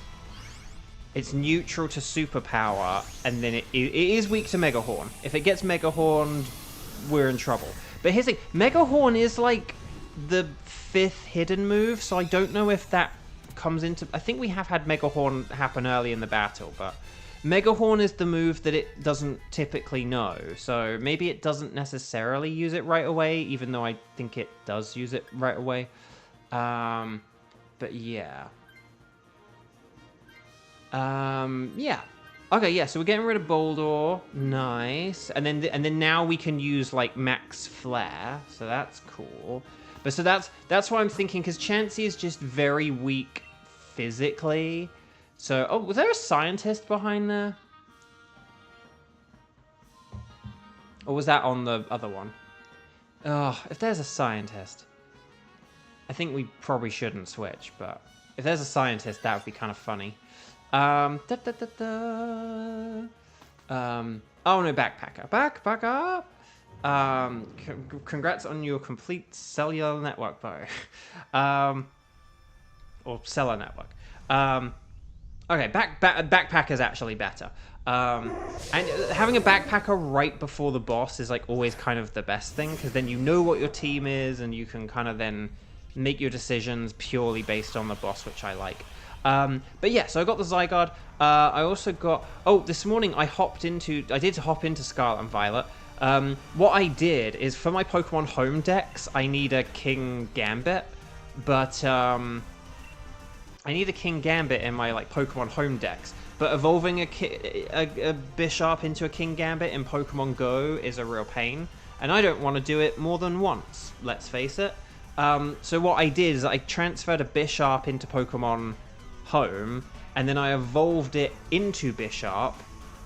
It's neutral to Superpower, and then it is weak to Megahorn. If it gets Megahorned, we're in trouble. But here's the thing, Megahorn is like the 5th hidden move, so I don't know if that comes into... I think we have had Megahorn happen early in the battle, but Megahorn is the move that it doesn't typically know, so maybe it doesn't necessarily use it right away, even though I think it does use it right away. But yeah. Yeah. Okay, yeah, so we're getting rid of Boldore. Nice. And then now we can use, like, Max Flare. So that's cool. But so that's what I'm thinking, because Chansey is just very weak physically. So, oh, was there a scientist behind there? Or was that on the other one? Oh, if there's a scientist. I think we probably shouldn't switch, but if there's a scientist, that would be kind of funny. Oh no, Backpacker. Backpacker! Congrats on your complete cellular network, Bo. Or cellular network. Okay, backpack is actually better. And having a backpacker right before the boss is like always kind of the best thing, because then you know what your team is and you can kind of then make your decisions purely based on the boss, which I like. But yeah, so I got the Zygarde. I also got... Oh, this morning I did hop into Scarlet and Violet. What I did is for my Pokemon home decks, I need a King Gambit, but I need a King Gambit in my like Pokemon home decks. But evolving a Bisharp into a King Gambit in Pokemon Go is a real pain, and I don't want to do it more than once, let's face it. So what I did is I transferred a Bisharp into Pokemon Home, and then I evolved it into Bisharp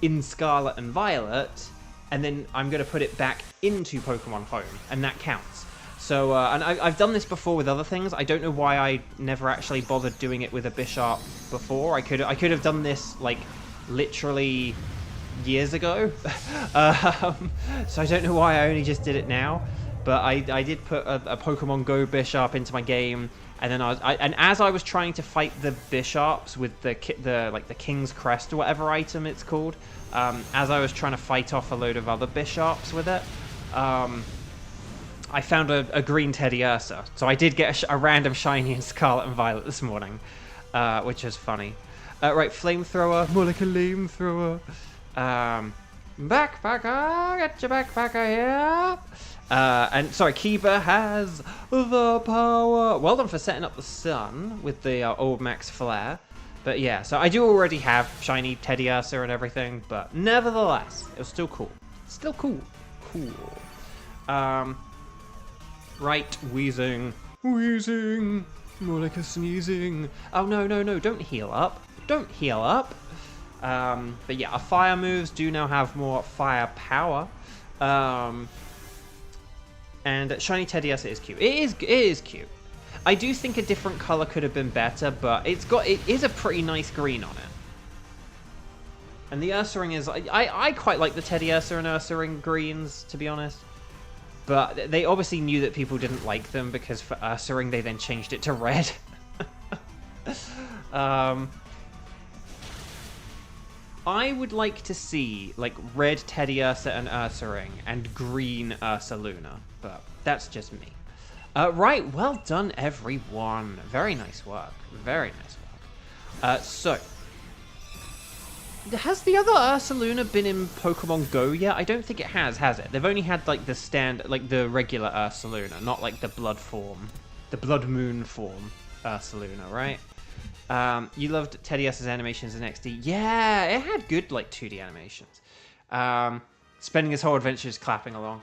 in Scarlet and Violet, and then I'm going to put it back into Pokemon Home, and that counts. So, and I've done this before with other things. I don't know why I never actually bothered doing it with a Bisharp before. I could have done this, like, literally years ago. So I don't know why I only just did it now. But I did put a Pokemon Go Bisharp into my game, and then as I was trying to fight the Bisharps with the King's Crest or whatever item it's called, as I was trying to fight off a load of other Bisharps with it, I found a green Teddiursa. So I did get a random shiny in Scarlet and Violet this morning, which is funny. Right, Flamethrower, more like a Flamethrower. Backpacker, get your backpacker here. And sorry, Kiba has the power. Well done for setting up the sun with the old Max Flare. But yeah, so I do already have shiny Teddiursa and everything, but nevertheless, it was still cool. Still cool. Cool. Right, wheezing. Wheezing. More like a sneezing. Oh, no, don't heal up. Don't heal up. But yeah, our fire moves do now have more fire power. And shiny Teddiursa is cute. It is cute. I do think a different color could have been better, but it is a pretty nice green on it. And the Ursaring is... I quite like the Teddiursa and Ursaring greens, to be honest. But they obviously knew that people didn't like them, because for Ursaring they then changed it to red. I would like to see like red Teddiursa and Ursaring and green Ursaluna, but that's just me. Right, well done everyone. Very nice work. Very nice work. So, has the other Ursaluna been in Pokemon Go yet? I don't think it has it? They've only had like the regular Ursaluna, not like the Blood form, the Blood Moon form Ursaluna, right? You loved Teddiursa's animations in XD. Yeah, it had good like 2D animations. Spending his whole adventure just clapping along.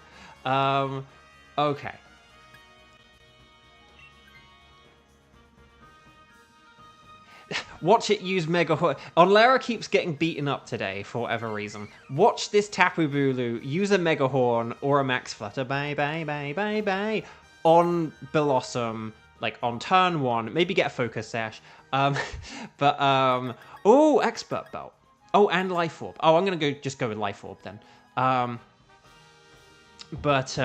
Okay. Watch it use Mega Horn. Onlara keeps getting beaten up today for whatever reason. Watch this Tapu Bulu use a Mega Horn or a Max Flutter on Blossom, like on turn 1. Maybe get a Focus Sash. Oh, Expert Belt. Oh, and Life Orb. Oh, I'm gonna just go with Life Orb then. But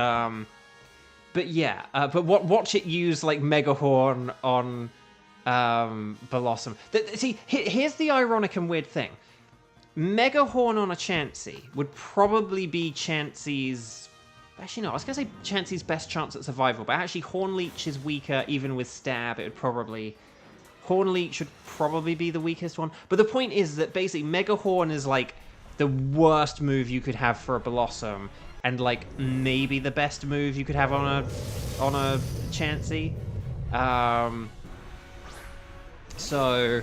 yeah. But watch it use like Mega Horn on Blossom. See, here's the ironic and weird thing. Mega Horn on a Chansey would probably be Chansey's... Actually, no, I was going to say Chansey's best chance at survival, but actually Hornleech is weaker even with Stab. It would probably... Hornleech would probably be the weakest one. But the point is that basically Mega Horn is like the worst move you could have for a Blossom, and like maybe the best move you could have on a Chansey. So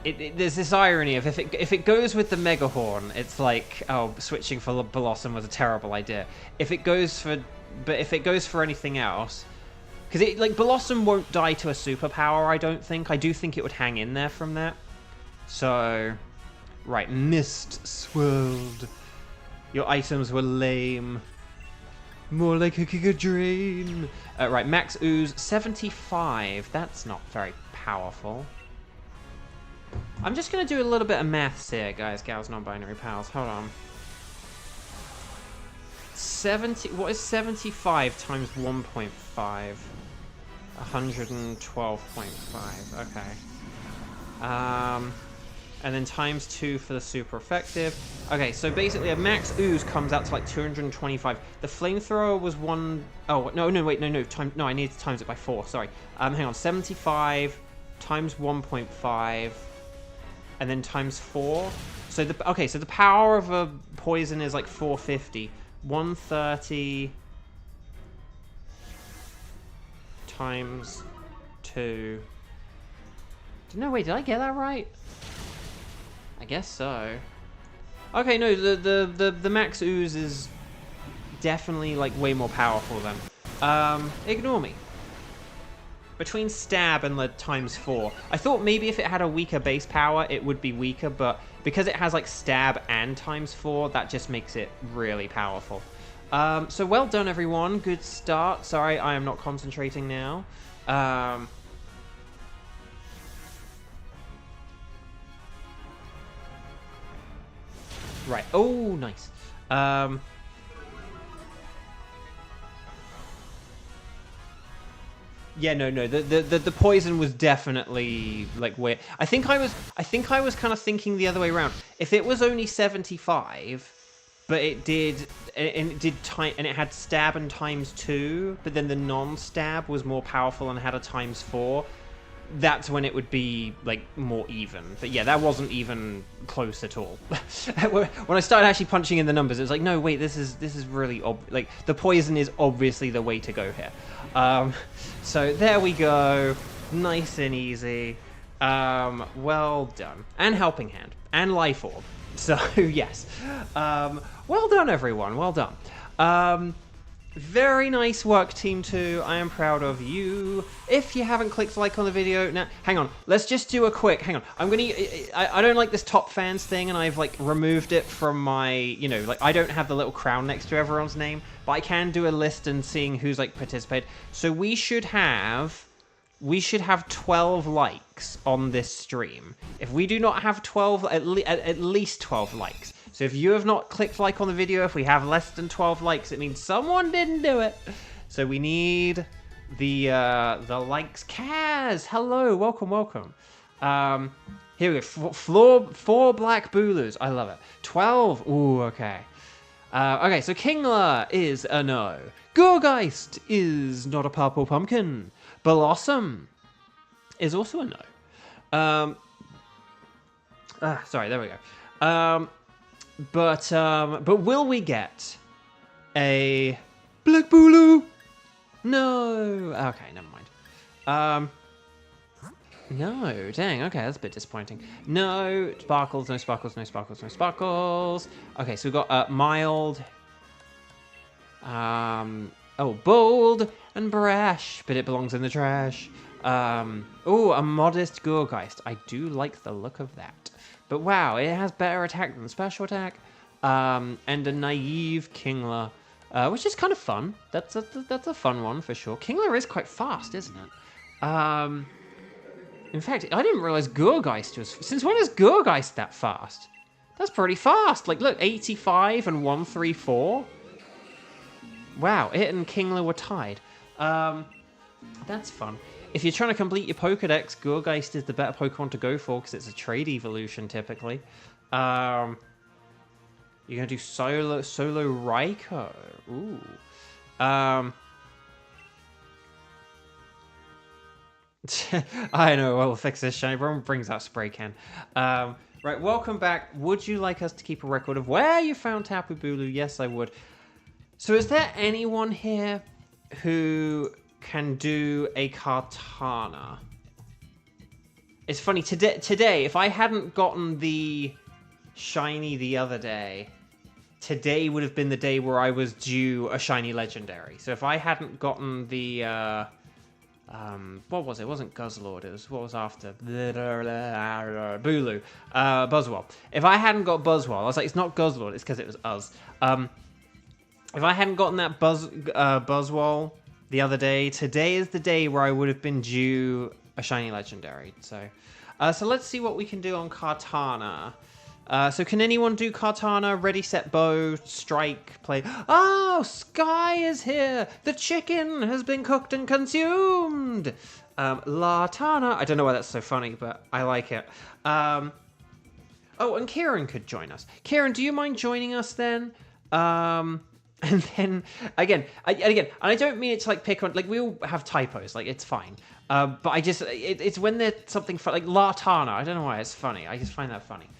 there's this irony of if it goes with the Mega Horn, it's like, oh, switching for Blossom was a terrible idea. If it goes for anything else, because like Blossom won't die to a superpower, I don't think. I do think it would hang in there from that. So, right, Mist Swirled. Your items were lame. More like a Giga Drain. Right, Max Ooze, 75. That's not very powerful. I'm just going to do a little bit of maths here, guys, gals, non-binary pals. Hold on. 70. What is 75 times 1.5? 112.5. Okay. And then times 2 for the super effective. Okay, so basically a max ooze comes out to like 225. The flamethrower was one... Oh, no, wait, no. No, I need to times it by 4, sorry. Hang on, 75 times 1.5, and then times 4. So the power of a poison is like 450. 130 times 2. No, wait, did I get that right? I guess so. Okay, no, the max ooze is definitely like way more powerful than. Ignore me. Between stab and the times 4, I thought maybe if it had a weaker base power, it would be weaker, but because it has like stab and times 4, that just makes it really powerful. So well done, everyone. Good start. Sorry, I am not concentrating now. Right. Oh, nice. Yeah, no. The poison was definitely like weird. I think I was kind of thinking the other way around. If it was only 75, but it did and it had stab and times 2, but then the non-stab was more powerful and had a times 4. That's when it would be like more even. But yeah, that wasn't even close at all. When I started actually punching in the numbers, it was like, no, wait, this is really like the poison is obviously the way to go here. So there we go, nice and easy. Well done, and helping hand and life orb. So yes, well done, everyone. Well done. Very nice work, Team 2. I am proud of you. If you haven't clicked like on the video, now, hang on. Let's just do a quick, hang on. I don't like this top fans thing, and I've, like, removed it from my, you know, like, I don't have the little crown next to everyone's name, but I can do a list and seeing who's, like, participated. So we should have 12 likes on this stream. If we do not have 12, at least 12 likes. So if you have not clicked like on the video, if we have less than 12 likes, it means someone didn't do it. So we need the likes. Kaz, hello, welcome. Here we go, 4 black Booloos. I love it. 12, ooh, okay. Okay, so Kingler is a no. Gorgeist is not a purple pumpkin. Blossom is also a no. Sorry, there we go. But will we get a black Booloo? No. Okay, never mind. No, dang, okay, that's a bit disappointing. No sparkles, no sparkles, no sparkles, no sparkles. Okay, so we've got mild. Oh, bold and brash, but it belongs in the trash. Oh, a modest Gorgeist. I do like the look of that. But wow, it has better attack than special attack. And a naive Kingler, which is kind of fun. That's a fun one for sure. Kingler is quite fast, isn't it? In fact, I didn't realize Gorgeist was... Since when is Gorgeist that fast? That's pretty fast. Like, look, 85 and 134. Wow, it and Kingler were tied. That's fun. If you're trying to complete your Pokedex, Gorgeist is the better Pokemon to go for because it's a trade evolution typically. You're gonna do solo Raikou. Ooh. I know. We'll fix this. Shiny Brom brings out spray can. Right. Welcome back. Would you like us to keep a record of where you found Tapu Bulu? Yes, I would. So, is there anyone here who can do a Kartana? It's funny, today, if I hadn't gotten the shiny the other day, today would have been the day where I was due a shiny legendary. So if I hadn't gotten the, what was it? It wasn't Guzzlord, it was, what was after? Bulu. Buzzwole. If I hadn't got Buzzwole, I was like, it's not Guzzlord, it's because it was us. If I hadn't gotten that Buzzwole the other day, today is the day where I would have been due a shiny legendary. So, so let's see what we can do on Kartana. So can anyone do Kartana? Ready, set, bow, strike, play. Oh, Sky is here. The chicken has been cooked and consumed. Latana. I don't know why that's so funny, but I like it. Oh, and Kieran could join us. Kieran, do you mind joining us then? And then again, I don't mean it to like pick on, like we all have typos, like it's fine. But I just, it's when there's something like Latana. I don't know why it's funny. I just find that funny.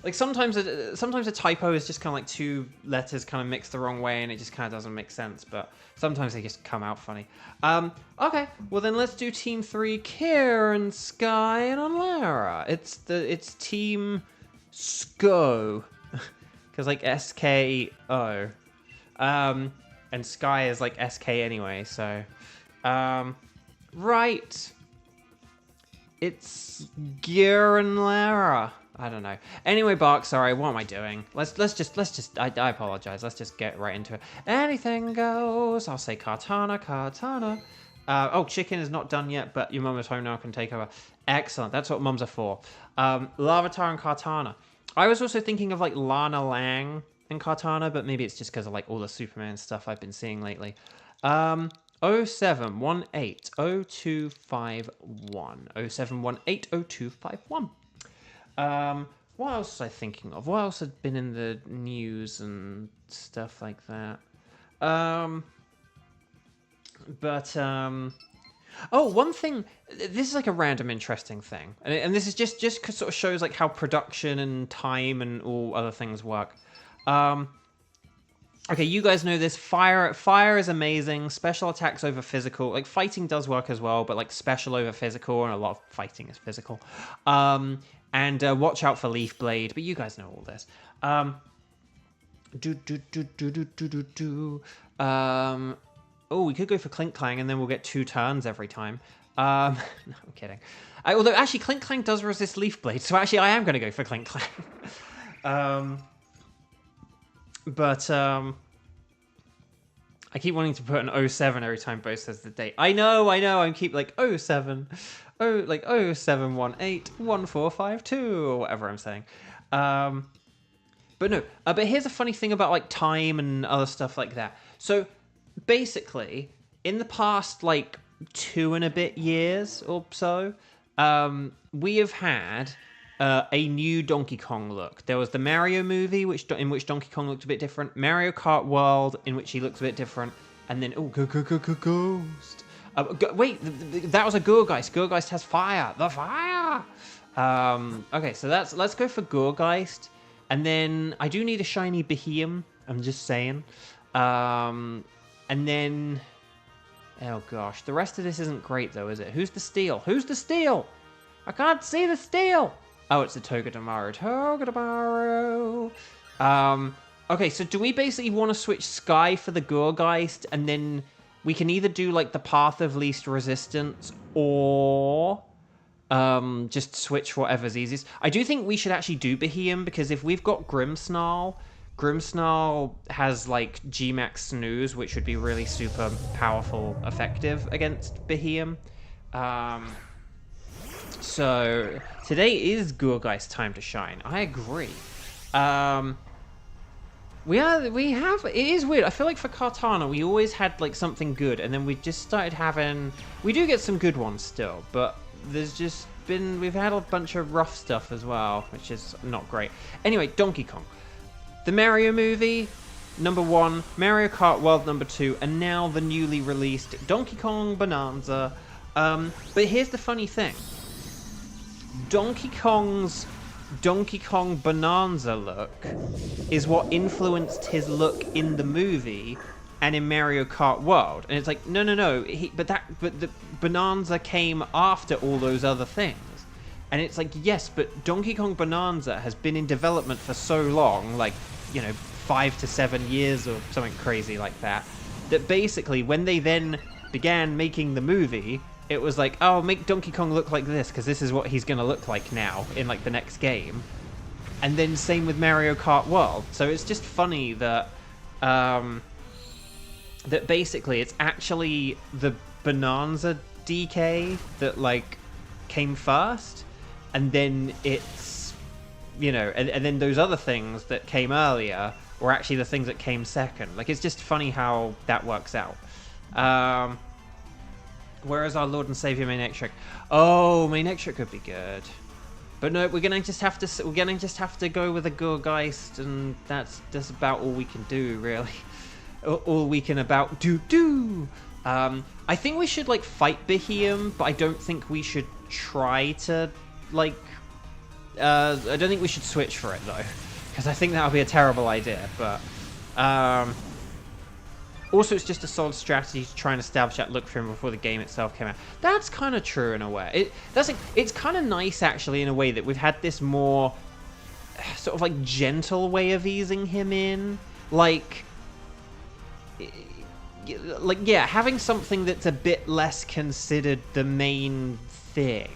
Like sometimes a typo is just kind of like two letters kind of mixed the wrong way, and it just kind of doesn't make sense. But sometimes they just come out funny. Okay, well then let's do Team 3: Kieran, Sky, and Alara. It's Team SKO. Because like SKO, and Sky is like SK anyway. So, right, it's Gear and Lara. I don't know. Anyway, Bark. Sorry, what am I doing? Let's just. I apologize. Let's just get right into it. Anything goes. I'll say Kartana. Oh, chicken is not done yet, but your mum is home now. Can take over. Excellent. That's what mums are for. Larvitar and Kartana. I was also thinking of like Lana Lang and Kartana, but maybe it's just because of like all the Superman stuff I've been seeing lately. 07180251. 07180251. What else was I thinking of? What else had been in the news and stuff like that? Oh, one thing, this is like a random interesting thing, and this is just sort of shows like how production and time and all other things work. Okay, you guys know this. Fire is amazing. Special attacks over physical. Like fighting does work as well, but like special over physical, and a lot of fighting is physical. And watch out for Leaf Blade. But you guys know all this. Oh, we could go for Clink Clang, and then we'll get 2 turns every time. No, I'm kidding. Although, actually, Clink Clang does resist Leaf Blade, so actually I am going to go for Clink Clang. I keep wanting to put an 07 every time Bo says the date. I know, I keep like 07, 07181452, or whatever I'm saying. But no, but here's a funny thing about like time and other stuff like that. So, basically, in the past, like, 2 and a bit years or so, we have had a new Donkey Kong look. There was the Mario movie, in which Donkey Kong looked a bit different. Mario Kart World, in which he looks a bit different. And then, Ghost. Wait, that was a Gourgeist. Gourgeist has fire. The fire! Okay, so let's go for Gourgeist. And then, I do need a shiny Behemoth. I'm just saying. And then, oh gosh, the rest of this isn't great though, is it? Who's the Steel? Who's the Steel? I can't see the Steel. Oh, it's the Togedemaru. Okay, so do we basically want to switch Sky for the Gourgeist, and then we can either do like the Path of Least Resistance, or just switch whatever's easiest. I do think we should actually do Behemoth, because if we've got Grimmsnarl has like G-Max Snooze, which would be really super powerful, effective against Behemoth. So today is Gourgeist time to shine. I agree. It is weird. I feel like for Kartana, we always had like something good, and then we just started having. We do get some good ones still, but we've had a bunch of rough stuff as well, which is not great. Anyway, Donkey Kong. The Mario movie, number 1, Mario Kart World number 2, and now the newly released Donkey Kong Bonanza. But here's the funny thing. Donkey Kong's Donkey Kong Bonanza look is what influenced his look in the movie and in Mario Kart World. And it's like, no. But the Bonanza came after all those other things. And it's like, yes, but Donkey Kong Bonanza has been in development for so long, like, 5 to 7 years or something crazy like that, that basically when they then began making the movie, it was like, oh, make Donkey Kong look like this, because this is what he's going to look like now in like the next game. And then same with Mario Kart World. So it's just funny that that basically it's actually the Bonanza DK that like came first. and then it's, you know, and then those other things that came earlier were actually the things that came second. Like, it's just funny how that works out. Where is our Lord and Savior main Ectric? Oh, main Ectric could be good. But no, we're gonna just have to go with a Gourgeist, and that's about all we can do, really. All we can about do. I think we should like fight Behemoth, but I don't think we should try to like. I don't think we should switch for it though, because I think that would be a terrible idea. But also, it's just a solid strategy to try and establish that look for him before the game itself came out. That's kind of true in a way. It's kind of nice actually in a way that we've had this more sort of like gentle way of easing him in, like yeah, having something that's a bit less considered the main thing.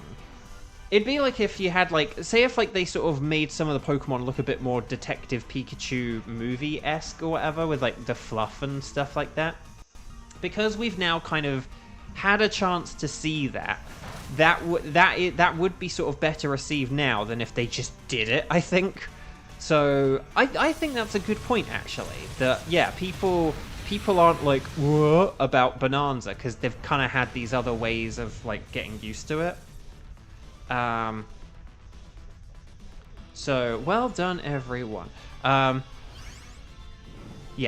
It'd be like if you had like, say if like they sort of made some of the Pokemon look a bit more Detective Pikachu movie-esque or whatever, with like the fluff and stuff like that. Because we've now kind of had a chance to see that would be sort of better received now than if they just did it, I think. So I think that's a good point actually. That yeah, people aren't like whoa about Bonanza because they've kind of had these other ways of like getting used to it. So well done everyone. Yeah,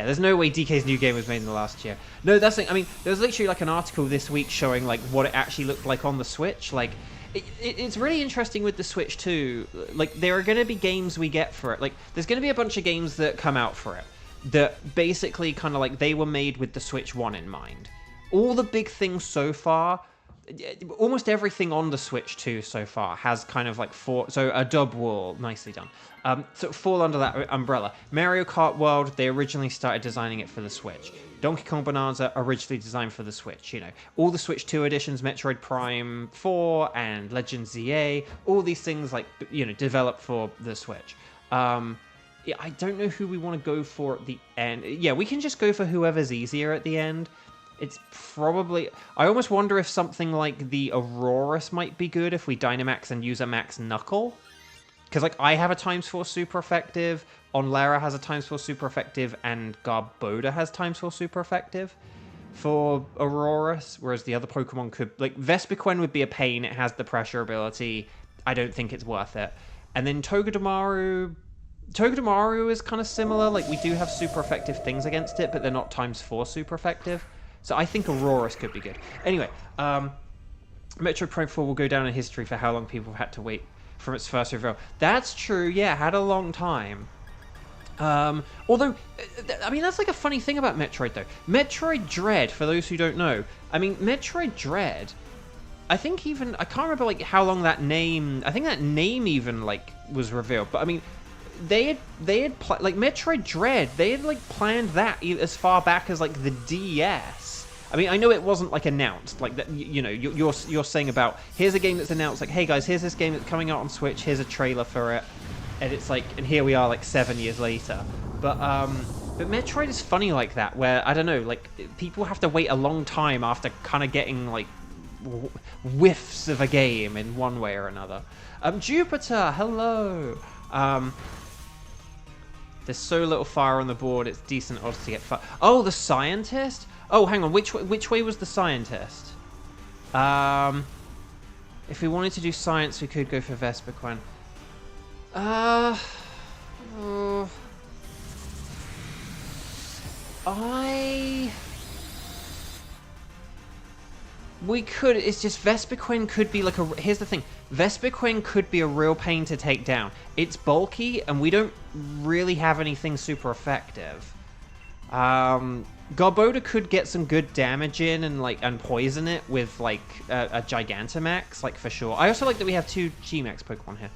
there's no way DK's new game was made in the last year. No, that's like, I mean, there was literally like an article this week showing like what it actually looked like on the Switch. Like it's really interesting with the Switch too. Like there are going to be games we get for it. Like there's going to be a bunch of games that come out for it that basically kind of like they were made with the Switch 1 in mind. All the big things so far, almost everything on the Switch 2 so far has kind of like so a dub wall, nicely done. So fall under that umbrella. Mario Kart World, they originally started designing it for the Switch. Donkey Kong Bonanza, originally designed for the Switch, you know. All the Switch 2 editions, Metroid Prime 4 and Legend ZA, all these things like, you know, developed for the Switch. Yeah, I don't know who we want to go for at the end. Yeah, we can just go for whoever's easier at the end. It's probably... I almost wonder if something like the Aurorus might be good if we Dynamax and use a Max Knuckle. Because, like, I have a ×4 super effective, Onlera has a ×4 super effective, and Garboda has ×4 super effective for Aurorus, whereas the other Pokemon could... Like, Vespiquen would be a pain, it has the pressure ability. I don't think it's worth it. And then Togedemaru is kind of similar. Like, we do have super effective things against it, but they're not ×4 super effective. So I think Aurorus could be good. Anyway, Metroid Prime 4 will go down in history for how long people have had to wait from its first reveal. That's true, yeah, it had a long time. Although, I mean, that's like a funny thing about Metroid, though. Metroid Dread, for those who don't know, I mean, Metroid Dread, I think even, I can't remember, like, how long that name, I think that name even, like, was revealed, but I mean, they had like, Metroid Dread, they had, like, planned that as far back as, like, the DS. I mean, I know it wasn't, like, announced, like, that. You know, you're saying about, here's a game that's announced, like, hey, guys, here's this game that's coming out on Switch, here's a trailer for it, and it's like, and here we are, like, 7 years later. But Metroid is funny like that, where, I don't know, like, people have to wait a long time after kind of getting, like, whiffs of a game in one way or another. Jupiter, hello! There's so little fire on the board, it's decent odds to get fire. Oh, the scientist? Oh, hang on, which way was the scientist? If we wanted to do science, we could go for Vespiquen. We could, it's just Vespiquen could be like a... Here's the thing, Vespiquen could be a real pain to take down. It's bulky, and we don't really have anything super effective. Garboda could get some good damage in and poison it with like a Gigantamax, like for sure. I also like that we have 2 G-Max Pokemon here.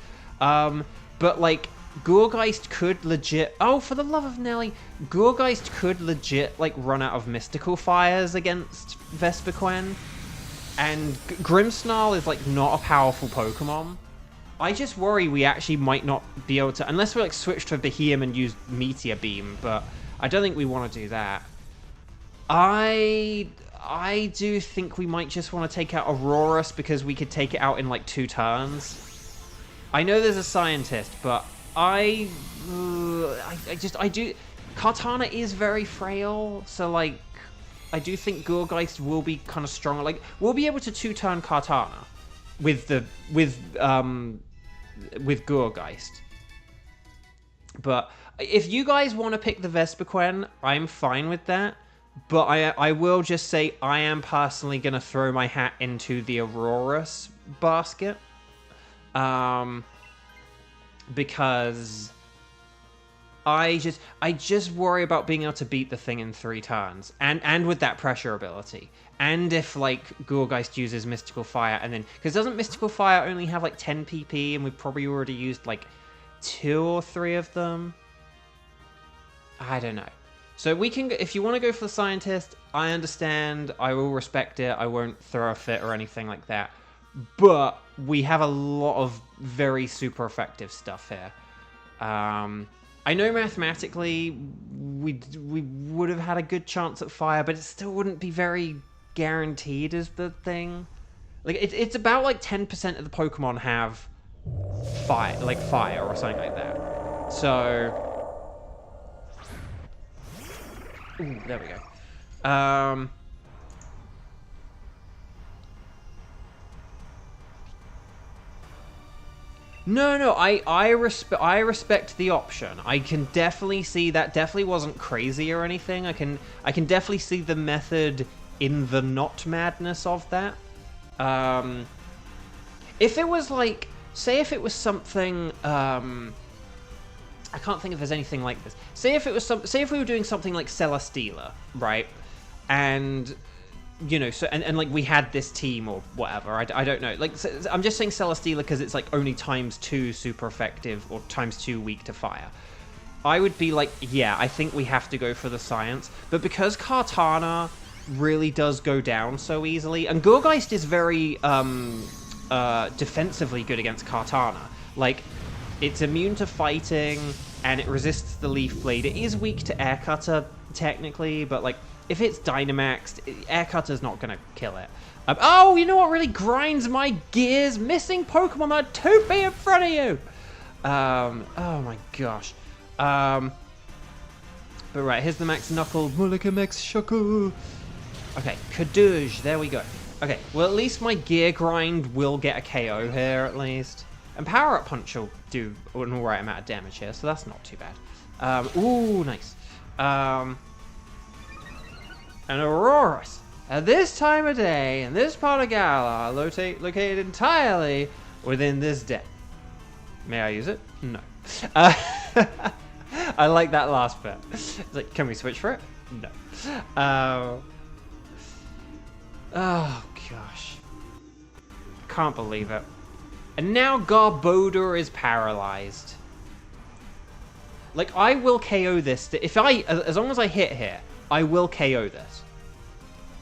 But like Gourgeist could legit... Oh, for the love of Nelly, Gourgeist could legit like run out of Mystical Fires against Vespiquen. And Grimmsnarl is like not a powerful Pokemon. I just worry we actually might not be able to, unless we like switch to Behemoth and use Meteor Beam, but I don't think we want to do that. I do think we might just want to take out Aurorus because we could take it out in like 2 turns. I know there's a scientist, but I do. Kartana is very frail, so like, I do think Gourgeist will be kind of strong. Like, we'll be able to 2-turn Kartana with Gourgeist. But if you guys want to pick the Vespiquen, I'm fine with that. But I will just say I am personally going to throw my hat into the Aurorus basket. Because I just worry about being able to beat the thing in 3 turns. And with that pressure ability. And if, like, Gourgeist uses Mystical Fire and then... Because doesn't Mystical Fire only have, like, 10 PP and we've probably already used, like, 2 or 3 of them? I don't know. So we can... If you want to go for the Scientist, I understand. I will respect it. I won't throw a fit or anything like that. But we have a lot of very super effective stuff here. I know mathematically we would have had a good chance at fire, but it still wouldn't be very guaranteed is the thing. Like, it's about like 10% of the Pokemon have fire or something like that. So... Ooh, there we go. No, I respect the option. I can definitely see that definitely wasn't crazy or anything. I can definitely see the method in the not madness of that. If it was like, say if it was something, I can't think if there's anything like this. Say if we were doing something like Celesteela, right? And you know, so and like we had this team or whatever. I don't know. Like, so I'm just saying Celesteela because it's like only ×2 super effective or ×2 weak to fire. I would be like, yeah, I think we have to go for the science. But because Kartana really does go down so easily, and Gourgeist is very defensively good against Kartana. Like, it's immune to fighting and it resists the Leaf Blade. It is weak to Air Cutter technically, but like, if it's Dynamaxed, Air Cutter's not going to kill it. Oh, you know what really grinds my gears? Missing Pokemon that 2 feet in front of you! Oh my gosh. But right, here's the Max Knuckle. Mullica Max Shuckle. Okay, Kadoosh, there we go. Okay, well at least my gear grind will get a KO here at least. And Power Up Punch will do an alright amount of damage here, so that's not too bad. Ooh, nice. And Aurorus, at this time of day, in this part of Galar, located entirely within this deck. May I use it? No. I like that last bit. It's like, can we switch for it? No. Oh, gosh. Can't believe it. And now Garbodor is paralyzed. Like, I will KO this. If as long as I hit here, I will KO this.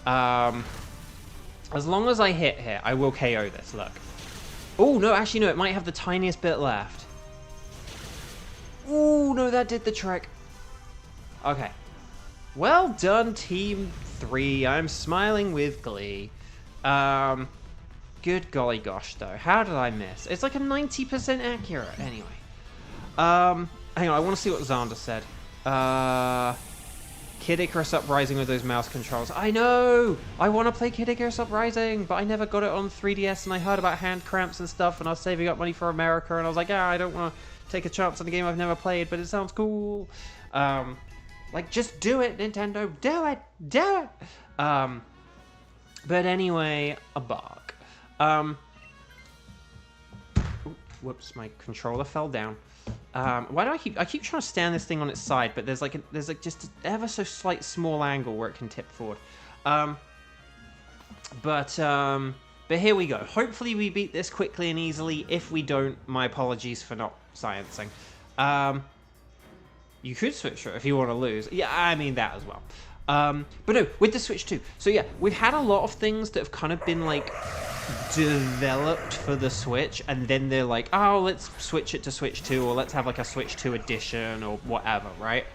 As long as I hit here, I will KO this, look. Oh, no, actually, no, it might have the tiniest bit left. Oh, no, that did the trick. Okay. Well done, Team 3. I'm smiling with glee. Good golly gosh, though. How did I miss? It's like a 90% accurate, anyway. Hang on, I want to see what Xander said. Kid Icarus Uprising with those mouse controls. I know! I want to play Kid Icarus Uprising, but I never got it on 3DS, and I heard about hand cramps and stuff, and I was saving up money for America, and I was like, ah, I don't want to take a chance on a game I've never played, but it sounds cool. Like, just do it, Nintendo. Do it! Do it! But anyway, a bark. Whoops, my controller fell down. Why do I keep trying to stand this thing on its side, but there's like just an ever so slight small angle where it can tip forward. But here we go. Hopefully we beat this quickly and easily. If we don't, my apologies for not sciencing. You could switch it if you want to lose. Yeah, I mean that as well. But no, with the Switch 2. So yeah, we've had a lot of things that have kind of been like developed for the Switch, and then they're like, oh, let's switch it to Switch 2, or let's have like a Switch 2 edition, or whatever, right?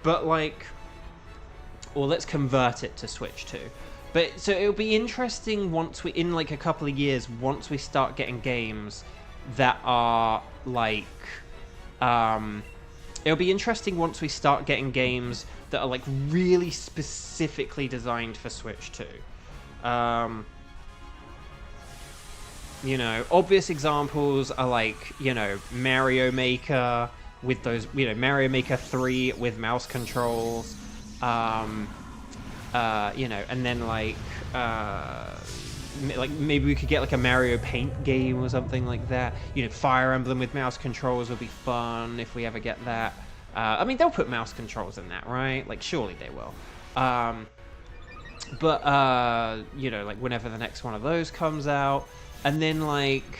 But like, or let's convert it to Switch 2. But so it'll be interesting once we, in like a couple of years, once we start getting games that are like it'll be interesting once we start getting games that are like really specifically designed for Switch 2. You know, obvious examples are like, you know, Mario Maker with those, you know, Mario Maker 3 with mouse controls, you know, and then like maybe we could get like a Mario Paint game or something like that. You know, Fire Emblem with mouse controls would be fun if we ever get that. I mean, they'll put mouse controls in that, right? Like, surely they will. But you know, like whenever the next one of those comes out, and then like,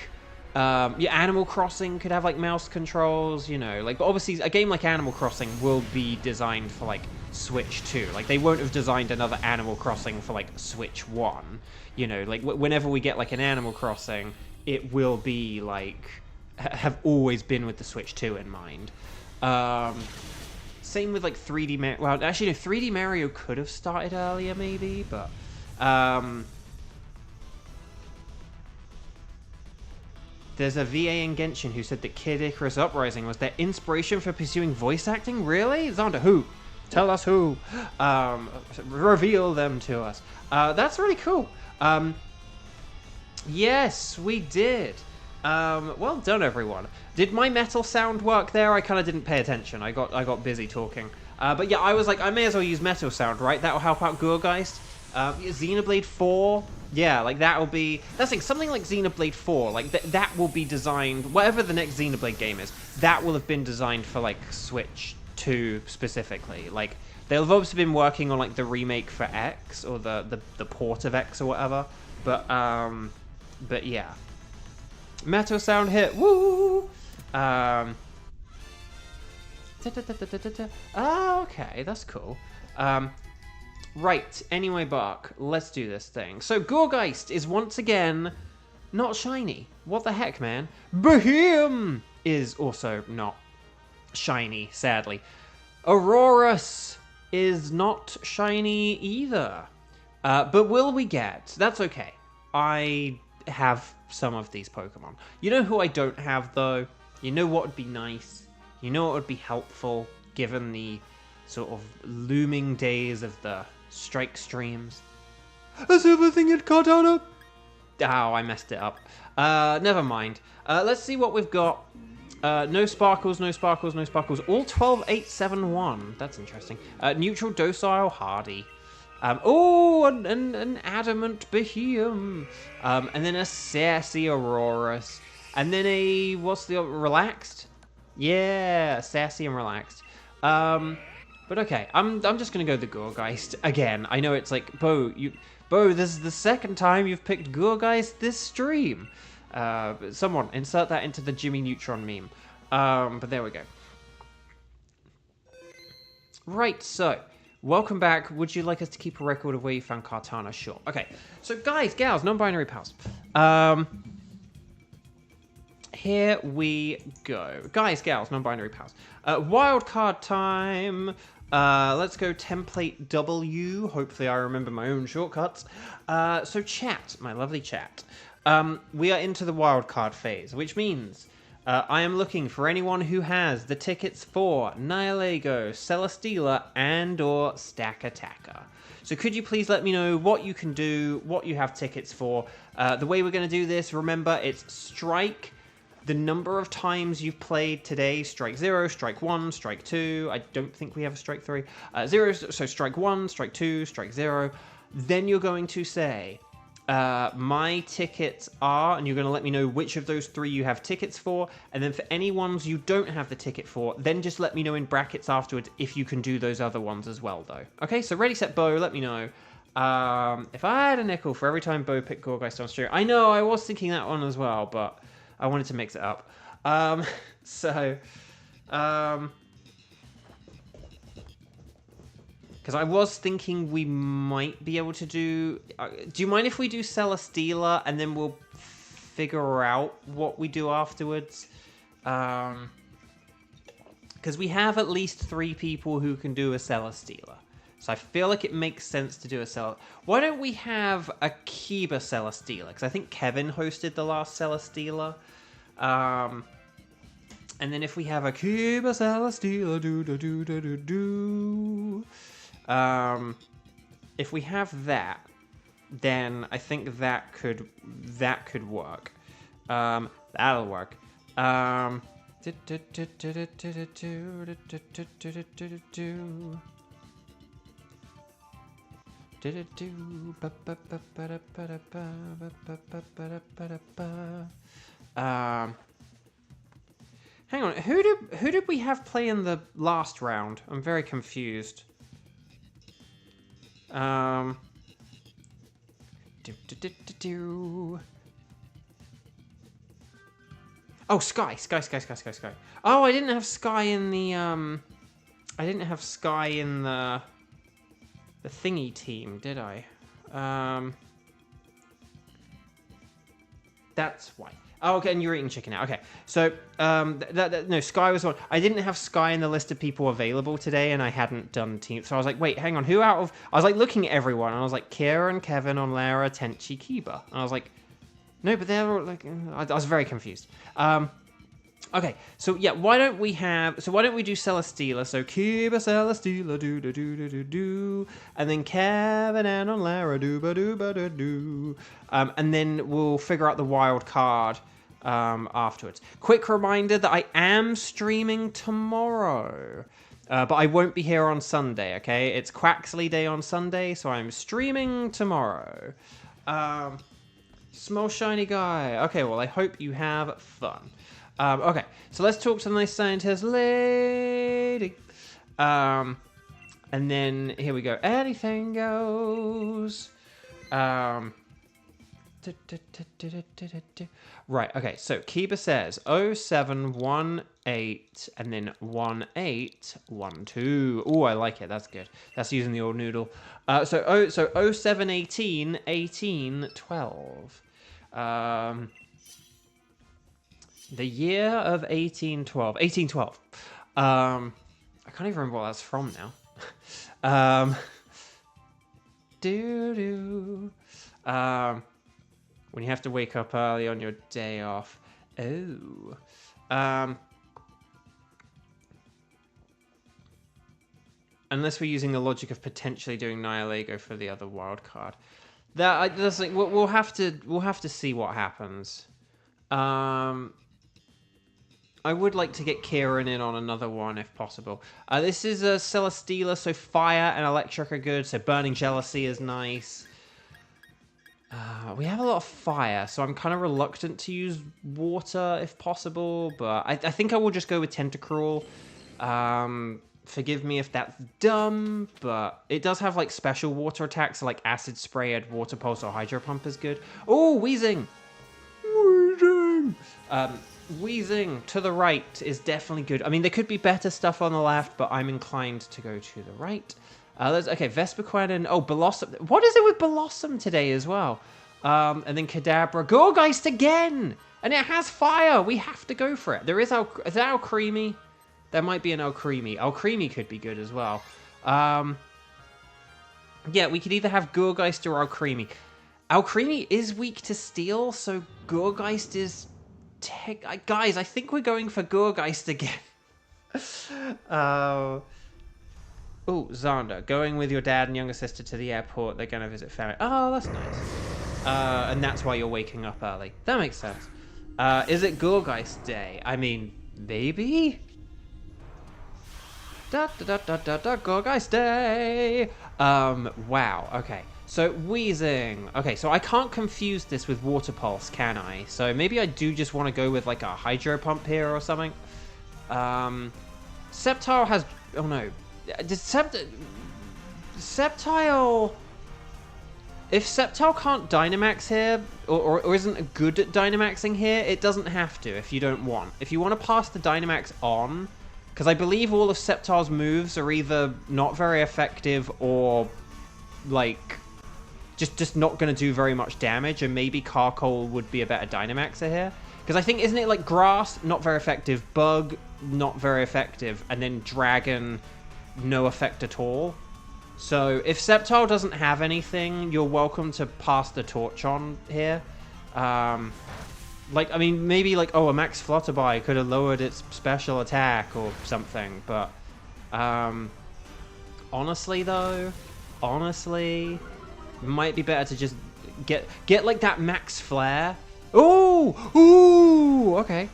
yeah, Animal Crossing could have like mouse controls, you know, like, but obviously a game like Animal Crossing will be designed for like Switch 2. Like, they won't have designed another Animal Crossing for like Switch 1, you know, like whenever we get like an Animal Crossing, it will be like, have always been with the Switch 2 in mind. Same with like 3D Mario. Well, actually, no, 3D Mario could have started earlier, maybe, but there's a VA in Genshin who said that Kid Icarus Uprising was their inspiration for pursuing voice acting. Really? Xander, who? Tell us who. Reveal them to us. That's really cool. Yes, we did. Well done, everyone. Did my metal sound work there? I kind of didn't pay attention. I got busy talking. But yeah, I was like, I may as well use metal sound, right? That'll help out Gurgeist. Xenoblade 4, yeah, like that'll be... That's like something like Xenoblade 4, like that will be designed, whatever the next Xenoblade game is, that will have been designed for like Switch 2 specifically. Like, they'll have obviously been working on like the remake for X, or the port of X or whatever. But yeah. Metal sound hit, woo! Oh, okay, that's cool. Right, anyway, Bark, let's do this thing. So, Gurgeist is once again not shiny. What the heck, man? Behem is also not shiny, sadly. Aurorus is not shiny either. But will we get? That's okay. I have some of these Pokemon. You know who I don't have, though? You know what would be nice? You know what would be helpful, given the sort of looming days of the strike streams? A silver thing at Cardano! Oh, I messed it up. Never mind. Let's see what we've got. No sparkles, no sparkles, no sparkles. All 12871. That's interesting. Neutral, docile, hardy. Oh, an adamant Behem. And then a sassy Aurorus. And then a, what's the, relaxed? Yeah, sassy and relaxed. But okay, I'm just gonna go the Gurgeist again. I know it's like, Bo, this is the second time you've picked Gurgeist this stream. Someone insert that into the Jimmy Neutron meme. But there we go. Right, so welcome back. Would you like us to keep a record of where you found Kartana? Sure. Okay, so guys, gals, non-binary pals. Here we go. Guys, gals, non-binary pals. Wildcard time. Let's go template W. Hopefully I remember my own shortcuts. So chat, my lovely chat. We are into the wildcard phase, which means I am looking for anyone who has the tickets for Nihilego, Celesteela, and or Stack Attacker. So could you please let me know what you can do, what you have tickets for. The way we're going to do this, remember, it's strike the number of times you've played today. Strike 0, strike 1, strike 2. I don't think we have a strike 3. 0, so strike 1, strike 2, strike 0. Then you're going to say, my tickets are, and you're going to let me know which of those 3 you have tickets for. And then for any ones you don't have the ticket for, then just let me know in brackets afterwards if you can do those other ones as well, though. Okay, so ready, set, Bo, let me know. If I had a nickel for every time Bo picked Gurgeist on stream. I know, I was thinking that one as well, but I wanted to mix it up. Because I was thinking we might be able to do... do you mind if we do Celesteela and then we'll figure out what we do afterwards? Because we have at least 3 people who can do a Celesteela. So I feel like it makes sense to do a Celesteela. Why don't we have a Kiba Celesteela? Because I think Kevin hosted the last Celesteela. And then if we have a Cuba Celesteela, if we have that, then I think that could work. That'll work. Hang on, who did we have play in the last round? I'm very confused. Oh, Sky. Oh, I didn't have Sky in the the thingy team, did I? That's why. Oh, okay, and you're eating chicken now. Okay, so no, Sky was one. I didn't have Sky in the list of people available today, and I hadn't done team. So I was like, wait, hang on, who out of? I was like looking at everyone, and I was like, Kieran, Kevin, Onlara, Tenchi, Kiba, and I was like, no, but they're all like, I was very confused. Okay, so yeah, why don't we do Celesteela? So Cuba Celesteela, do, and then Kevin and Onlara, do, and then we'll figure out the wild card afterwards. Quick reminder that I am streaming tomorrow, but I won't be here on Sunday. Okay, it's Quaxley Day on Sunday, so I'm streaming tomorrow. Small shiny guy. Okay, well I hope you have fun. Okay, so let's talk to the nice scientist lady. And then, here we go. Anything goes. Right, okay, so Kiba says 0718 and then 1812. Oh, I like it, that's good. That's using the old noodle. So 0718, 1812. The year of 1812. 1812. I can't even remember what that's from now. When you have to wake up early on your day off. Oh. Unless we're using the logic of potentially doing Nihilego for the other wild card. That's like we'll have to see what happens. I would like to get Kieran in on another one if possible. This is a Celesteela, so fire and electric are good. So burning jealousy is nice. We have a lot of fire, so I'm kind of reluctant to use water if possible. But I think I will just go with Tentacruel. Forgive me if that's dumb, but it does have like special water attacks, so like acid spray and water pulse or hydro pump is good. Oh, wheezing. Wheezing to the right is definitely good. I mean, there could be better stuff on the left, but I'm inclined to go to the right. Okay, Vespiquen and... Oh, Blossom. What is it with Blossom today as well? And then Kadabra. Gorgeist again! And it has fire! We have to go for it. Is that Alcremie? There might be an Alcremie. Alcremie could be good as well. Yeah, we could either have Gorgeist or Alcremie. Alcremie is weak to steel, so Gorgeist is... Guys, I think we're going for Gorgeist again. Oh, Xander, going with your dad and younger sister to the airport. They're going to visit family. Oh, that's nice. And that's why you're waking up early. That makes sense. Is it Gorgeist Day? I mean, maybe? Gorgeist Day! Wow, okay. So, wheezing. Okay, so I can't confuse this with water pulse, can I? So maybe I do just want to go with like a hydro pump here or something. Sceptile has... Oh no. Sceptile... If Sceptile can't Dynamax here, or isn't good at Dynamaxing here, it doesn't have to if you don't want. If you want to pass the Dynamax on, because I believe all of Sceptile's moves are either not very effective or, like, just not going to do very much damage, and maybe Carkol would be a better Dynamaxer here. Because I think, isn't it like Grass, not very effective, Bug, not very effective, and then Dragon, no effect at all? So if Sceptile doesn't have anything, you're welcome to pass the torch on here. Like, I mean, maybe like, oh, a max Flutterby could have lowered its special attack or something, but honestly though, might be better to just get like that max flare. Ooh, okay.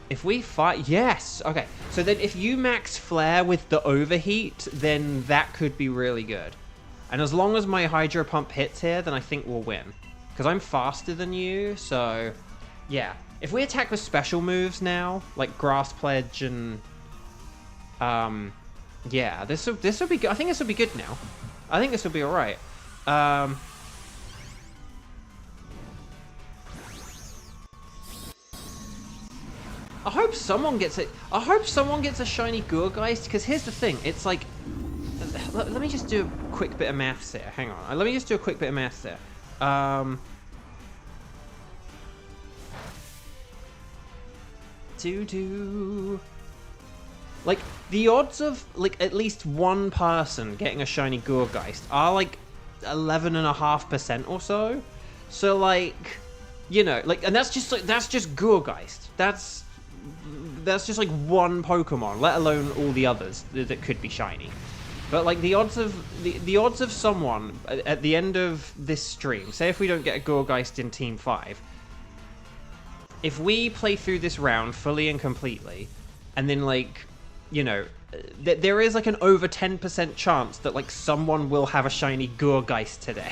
If we fight, yes, okay. So then if you max flare with the overheat, then that could be really good. And as long as my Hydro Pump hits here, then I think we'll win. Because I'm faster than you, so yeah. If we attack with special moves now, like Grass Pledge and yeah, this will be good. I think this will be good now. I think this will be alright. I hope someone gets it. I hope someone gets a shiny Gourgeist, because here's the thing. It's like, let me just do a quick bit of maths here. Hang on. Let me just do a quick bit of maths here. Like, the odds of, like, at least one person getting a shiny Gourgeist are, like, 11.5% or so. So, like, you know, like, and that's just Gourgeist. That's just, like, one Pokemon, let alone all the others that could be shiny. But, like, the odds of someone at the end of this stream, say if we don't get a Gourgeist in Team 5, if we play through this round fully and completely, and then, like, you know, there is, like, an over 10% chance that, like, someone will have a shiny Gourgeist today.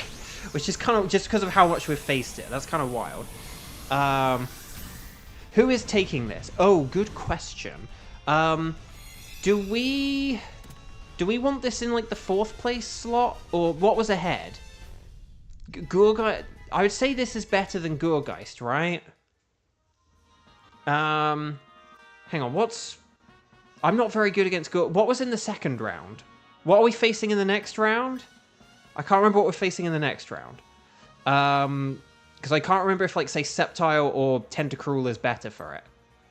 Which is kind of, just because of how much we've faced it. That's kind of wild. Who is taking this? Oh, good question. Do we want this in, like, the 4th place slot? Or what was ahead? Gourgeist... I would say this is better than Gourgeist, right? Hang on, what's... I'm not very good against what was in the 2nd round? What are we facing in the next round? I can't remember what we're facing in the next round. Because I can't remember if, like, say, Sceptile or Tentacruel is better for it.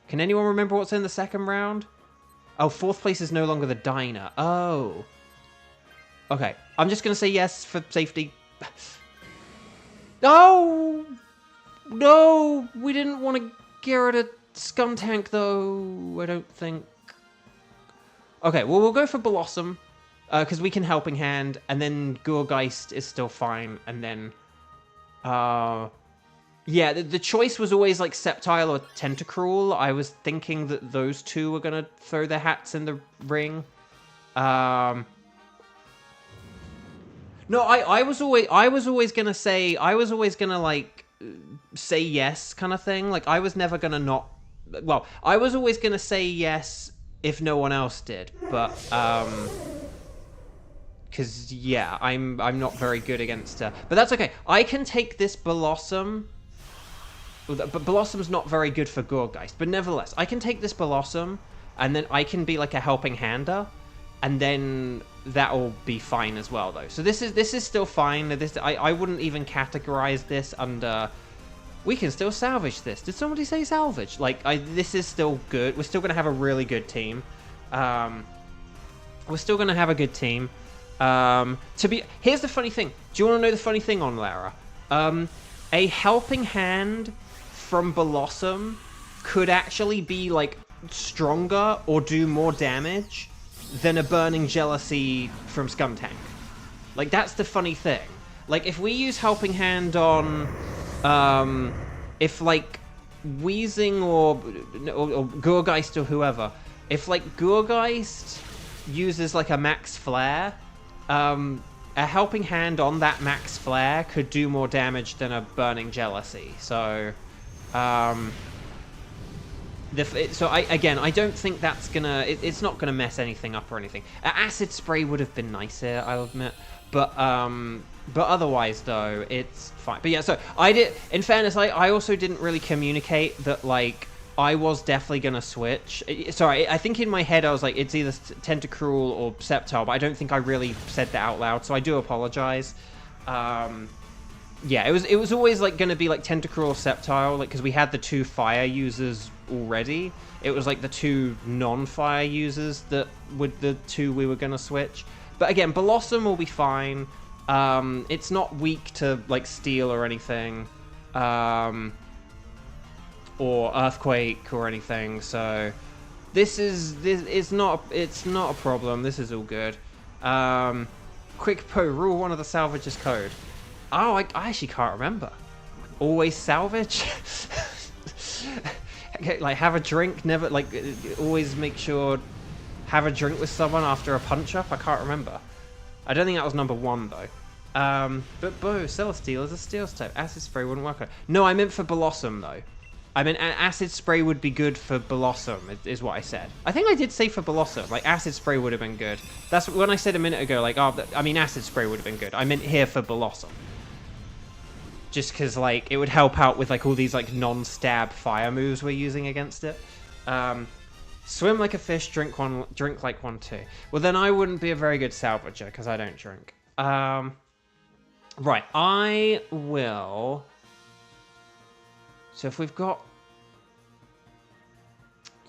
Can anyone remember what's in the 2nd round? Oh, 4th place is no longer the Dyna. Oh. Okay, I'm just going to say yes for safety. Oh! No! We didn't want to get rid of Skuntank, though, I don't think. Okay, well, we'll go for Blossom, because we can Helping Hand, and then Gourgeist is still fine, and then, yeah, the choice was always, like, Sceptile or Tentacruel. I was thinking that those two were gonna throw their hats in the ring. No, I was always gonna say, like, say yes kind of thing. Like, I was never gonna not, well, I was always gonna say yes if no one else did, but, because, yeah, I'm not very good against her. But that's okay. I can take this Blossom, but Blossom's not very good for Gourgeist. But nevertheless, I can take this Blossom, and then I can be, like, a Helping Hander, and then that'll be fine as well, though. So this is still fine. I wouldn't even categorize this under... We can still salvage this. Did somebody say salvage? Like, this is still good. We're still going to have a really good team. We're still going to have a good team. Here's the funny thing. Do you want to know the funny thing on Lara? A Helping Hand from Blossom could actually be, like, stronger or do more damage than a Burning Jealousy from Skuntank. Like, that's the funny thing. Like, if we use Helping Hand on... if, like, Wheezing or Gourgeist or whoever, if, like, Gourgeist uses, like, a Max Flare, a Helping Hand on that Max Flare could do more damage than a Burning Jealousy. So, I don't think that's gonna... It's not gonna mess anything up or anything. Acid Spray would have been nice here, I'll admit. But otherwise, though, it's fine. But yeah, so in fairness, I also didn't really communicate that, like, I was definitely going to switch. Sorry, I think in my head I was like, it's either Tentacruel or Sceptile, but I don't think I really said that out loud, so I do apologize. Yeah, it was always, like, going to be, like, Tentacruel or Sceptile, like, because we had the 2 fire users already. It was, like, the 2 non-fire users that were the 2 we were going to switch. But again, Blossom will be fine. It's not weak to, like, Steel or anything. or earthquake or anything. So it's not a problem. This is all good. Quick po, rule 1 of the salvage's code. Oh, I actually can't remember. Always salvage. Like, have a drink, never, like, always make sure, have a drink with someone after a punch-up? I can't remember. I don't think that was number 1, though. But Bo, Celestial is a steel type. Acid Spray wouldn't work. No, I meant for Blossom, though. I mean, Acid Spray would be good for Blossom, is what I said. I think I did say for Blossom, like, Acid Spray would have been good. That's when I said a minute ago, like, oh, I mean, Acid Spray would have been good. I meant here for Blossom. Just because, like, it would help out with, like, all these, like, non-stab fire moves we're using against it. Swim like a fish, drink like one too. Well, then I wouldn't be a very good salvager, because I don't drink. Right, I will... So if we've got...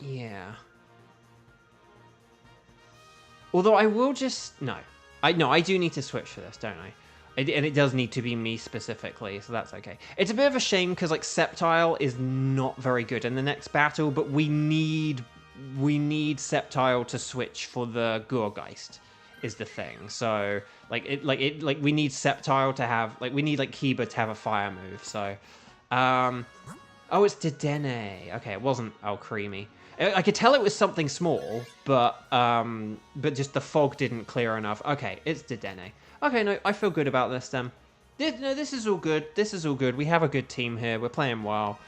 Yeah. Although I will just... No, I do need to switch for this, don't I? And it does need to be me specifically, so that's okay. It's a bit of a shame because, like, Sceptile is not very good in the next battle, but we need Sceptile to switch for the Gourgeist is the thing. So we need Sceptile to have, like, we need, like, Kiba to have a fire move. So oh, it's Dedenne. Okay, it wasn't Alcremie. I could tell it was something small, but just the fog didn't clear enough. Okay, it's Dedenne. Okay, no, I feel good about this then. This is all good. This is all good. We have a good team here. We're playing well.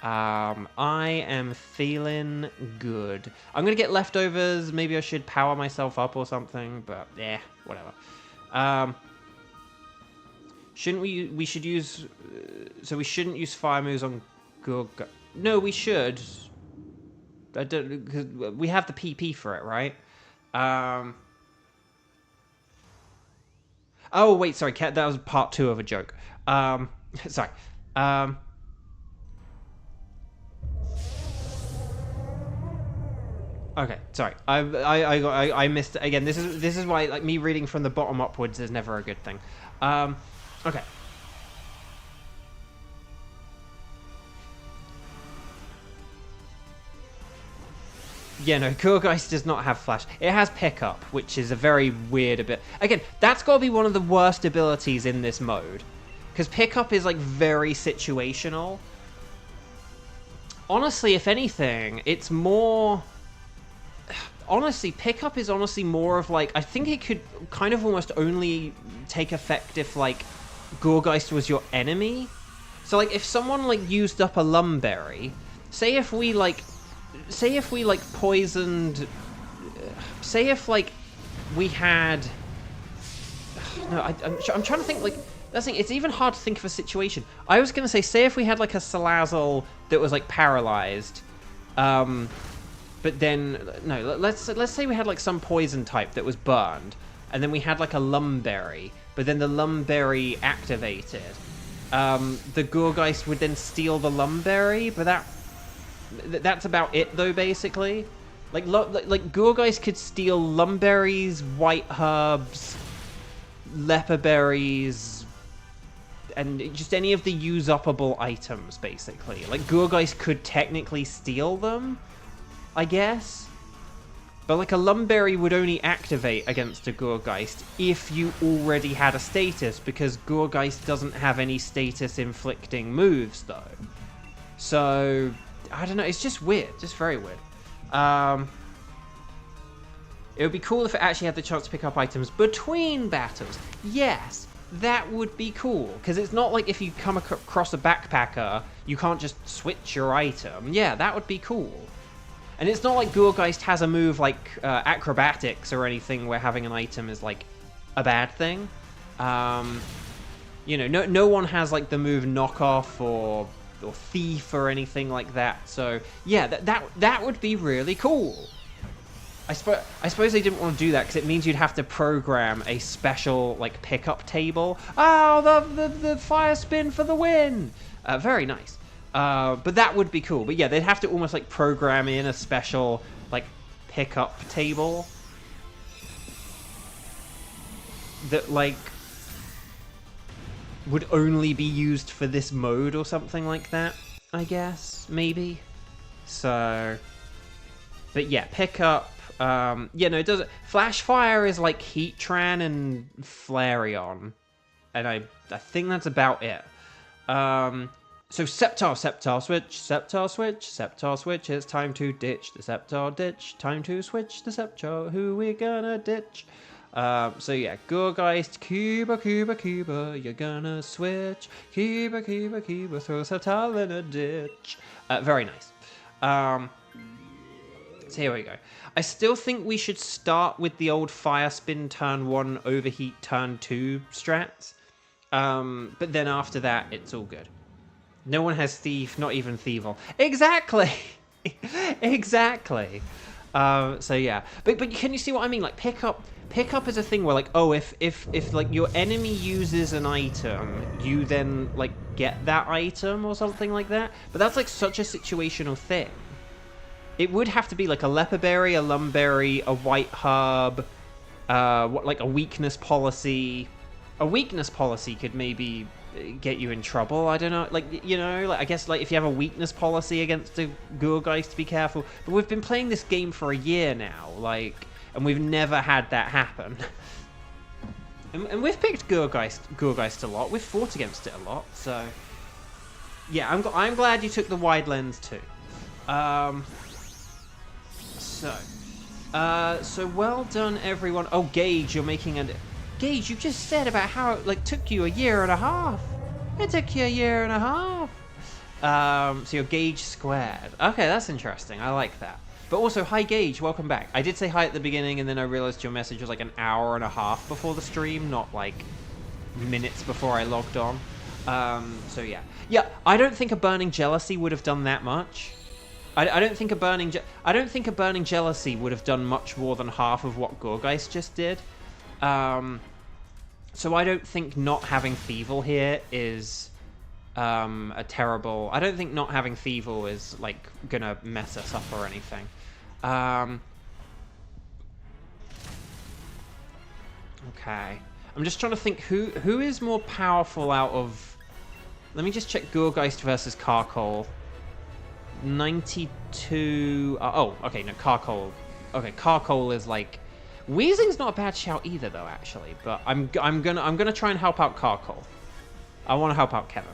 I am feeling good. I'm going to get leftovers. Maybe I should power myself up or something, but yeah, whatever. Shouldn't we should use... So we shouldn't use fire moves on Gurga. No, we should. I don't... Because we have the PP for it, right? Oh, wait, sorry, that was part 2 of a joke. Sorry. Okay, sorry. I missed it. Again, this is why, like, me reading from the bottom upwards is never a good thing. Okay. Yeah, no, Gourgeist does not have Flash. It has Pickup, which is a very weird ability. Again, that's got to be one of the worst abilities in this mode. Because Pickup is, like, very situational. Honestly, if anything, it's more... Honestly, Pickup is honestly more of, like... I think it could kind of almost only take effect if, like, Gourgeist was your enemy. So, like, if someone, like, used up a Lumberry... Say if we, like, poisoned... Say if, like, we had... No, I'm trying to think, like... That's the thing, it's even hard to think of a situation. I was going to say if we had, like, a Salazzle that was, like, paralyzed... But then... No, let's say we had, like, some poison type that was burned. And then we had, like, a Lumberry. But then the Lumberry activated. The Gourgeist would then steal the Lumberry, but that's about it, though, basically. Like Gourgeist could steal Lumberries, White Herbs, Leper Berries, and just any of the use-upable items, basically. Like, Gourgeist could technically steal them, I guess. But, like, a Lumberry would only activate against a Gourgeist if you already had a status, because Gourgeist doesn't have any status-inflicting moves, though. So... I don't know, it's just weird, just very weird. It would be cool if it actually had the chance to pick up items between battles. Yes, that would be cool, because it's not like if you come across a backpacker, you can't just switch your item. Yeah, that would be cool. And it's not like Gourgeist has a move like acrobatics or anything where having an item is like a bad thing. You know, no one has like the move knockoff or thief or anything like that. So yeah, that would be really cool. I suppose they didn't want to do that because it means you'd have to program a special like pickup table. Oh, the fire spin for the win! Very nice. But that would be cool. But yeah, they'd have to almost like program in a special like pickup table that like would only be used for this mode or something like that. I guess, maybe. So, but yeah, pick up. Yeah, no, it doesn't. Flash Fire is like Heatran and Flareon, and I think that's about it. So Sceptile switch. It's time to ditch the Sceptile ditch. Time to switch the Sceptile. Who we gonna ditch? So yeah, Gourgeist, Cuba. You're gonna switch. Cuba. Throw Sceptile in a ditch. Very nice. So here we go. I still think we should start with the old Fire Spin turn 1, Overheat turn 2 strats. But then after that, it's all good. No one has Thief, not even Thievel. Exactly! Exactly. So yeah. But can you see what I mean? Like, pick up is a thing where, like, oh, if like, your enemy uses an item, you then, like, get that item or something like that. But that's, like, such a situational thing. It would have to be, like, a Leper Berry, a Lumberry, a White Herb, like, a Weakness Policy. A Weakness Policy could maybe get you in trouble. I don't know. Like, you know, like, I guess, like, if you have a Weakness Policy against a Gourgeist, be careful. But we've been playing this game for a year now, like, and we've never had that happen. and we've picked Gourgeist a lot. We've fought against it a lot, so... Yeah, I'm glad you took the wide lens, too. So well done, everyone. Oh, Gage, you're making a... Gage, you just said about how it, like, took you a year and a half. It took you a year and a half. So you're Gage squared. Okay, that's interesting. I like that. But also, hi, Gage. Welcome back. I did say hi at the beginning, and then I realized your message was like an hour and a half before the stream, not like minutes before I logged on. So yeah. Yeah, I don't think a Burning Jealousy would have done that much. I don't think a Burning Jealousy would have done much more than half of what Gourgeist just did. So I don't think not having Thievel here is a terrible... I don't think not having Thievel is, like, gonna mess us up or anything. Okay. I'm just trying to think who is more powerful out of... Let me just check Gourgeist versus Carcole. 92... oh, okay, no, Carcole. Okay, Carcole is, like... Weezing's not a bad shout either, though, actually. But I'm gonna try and help out Carcole. I want to help out Kevin.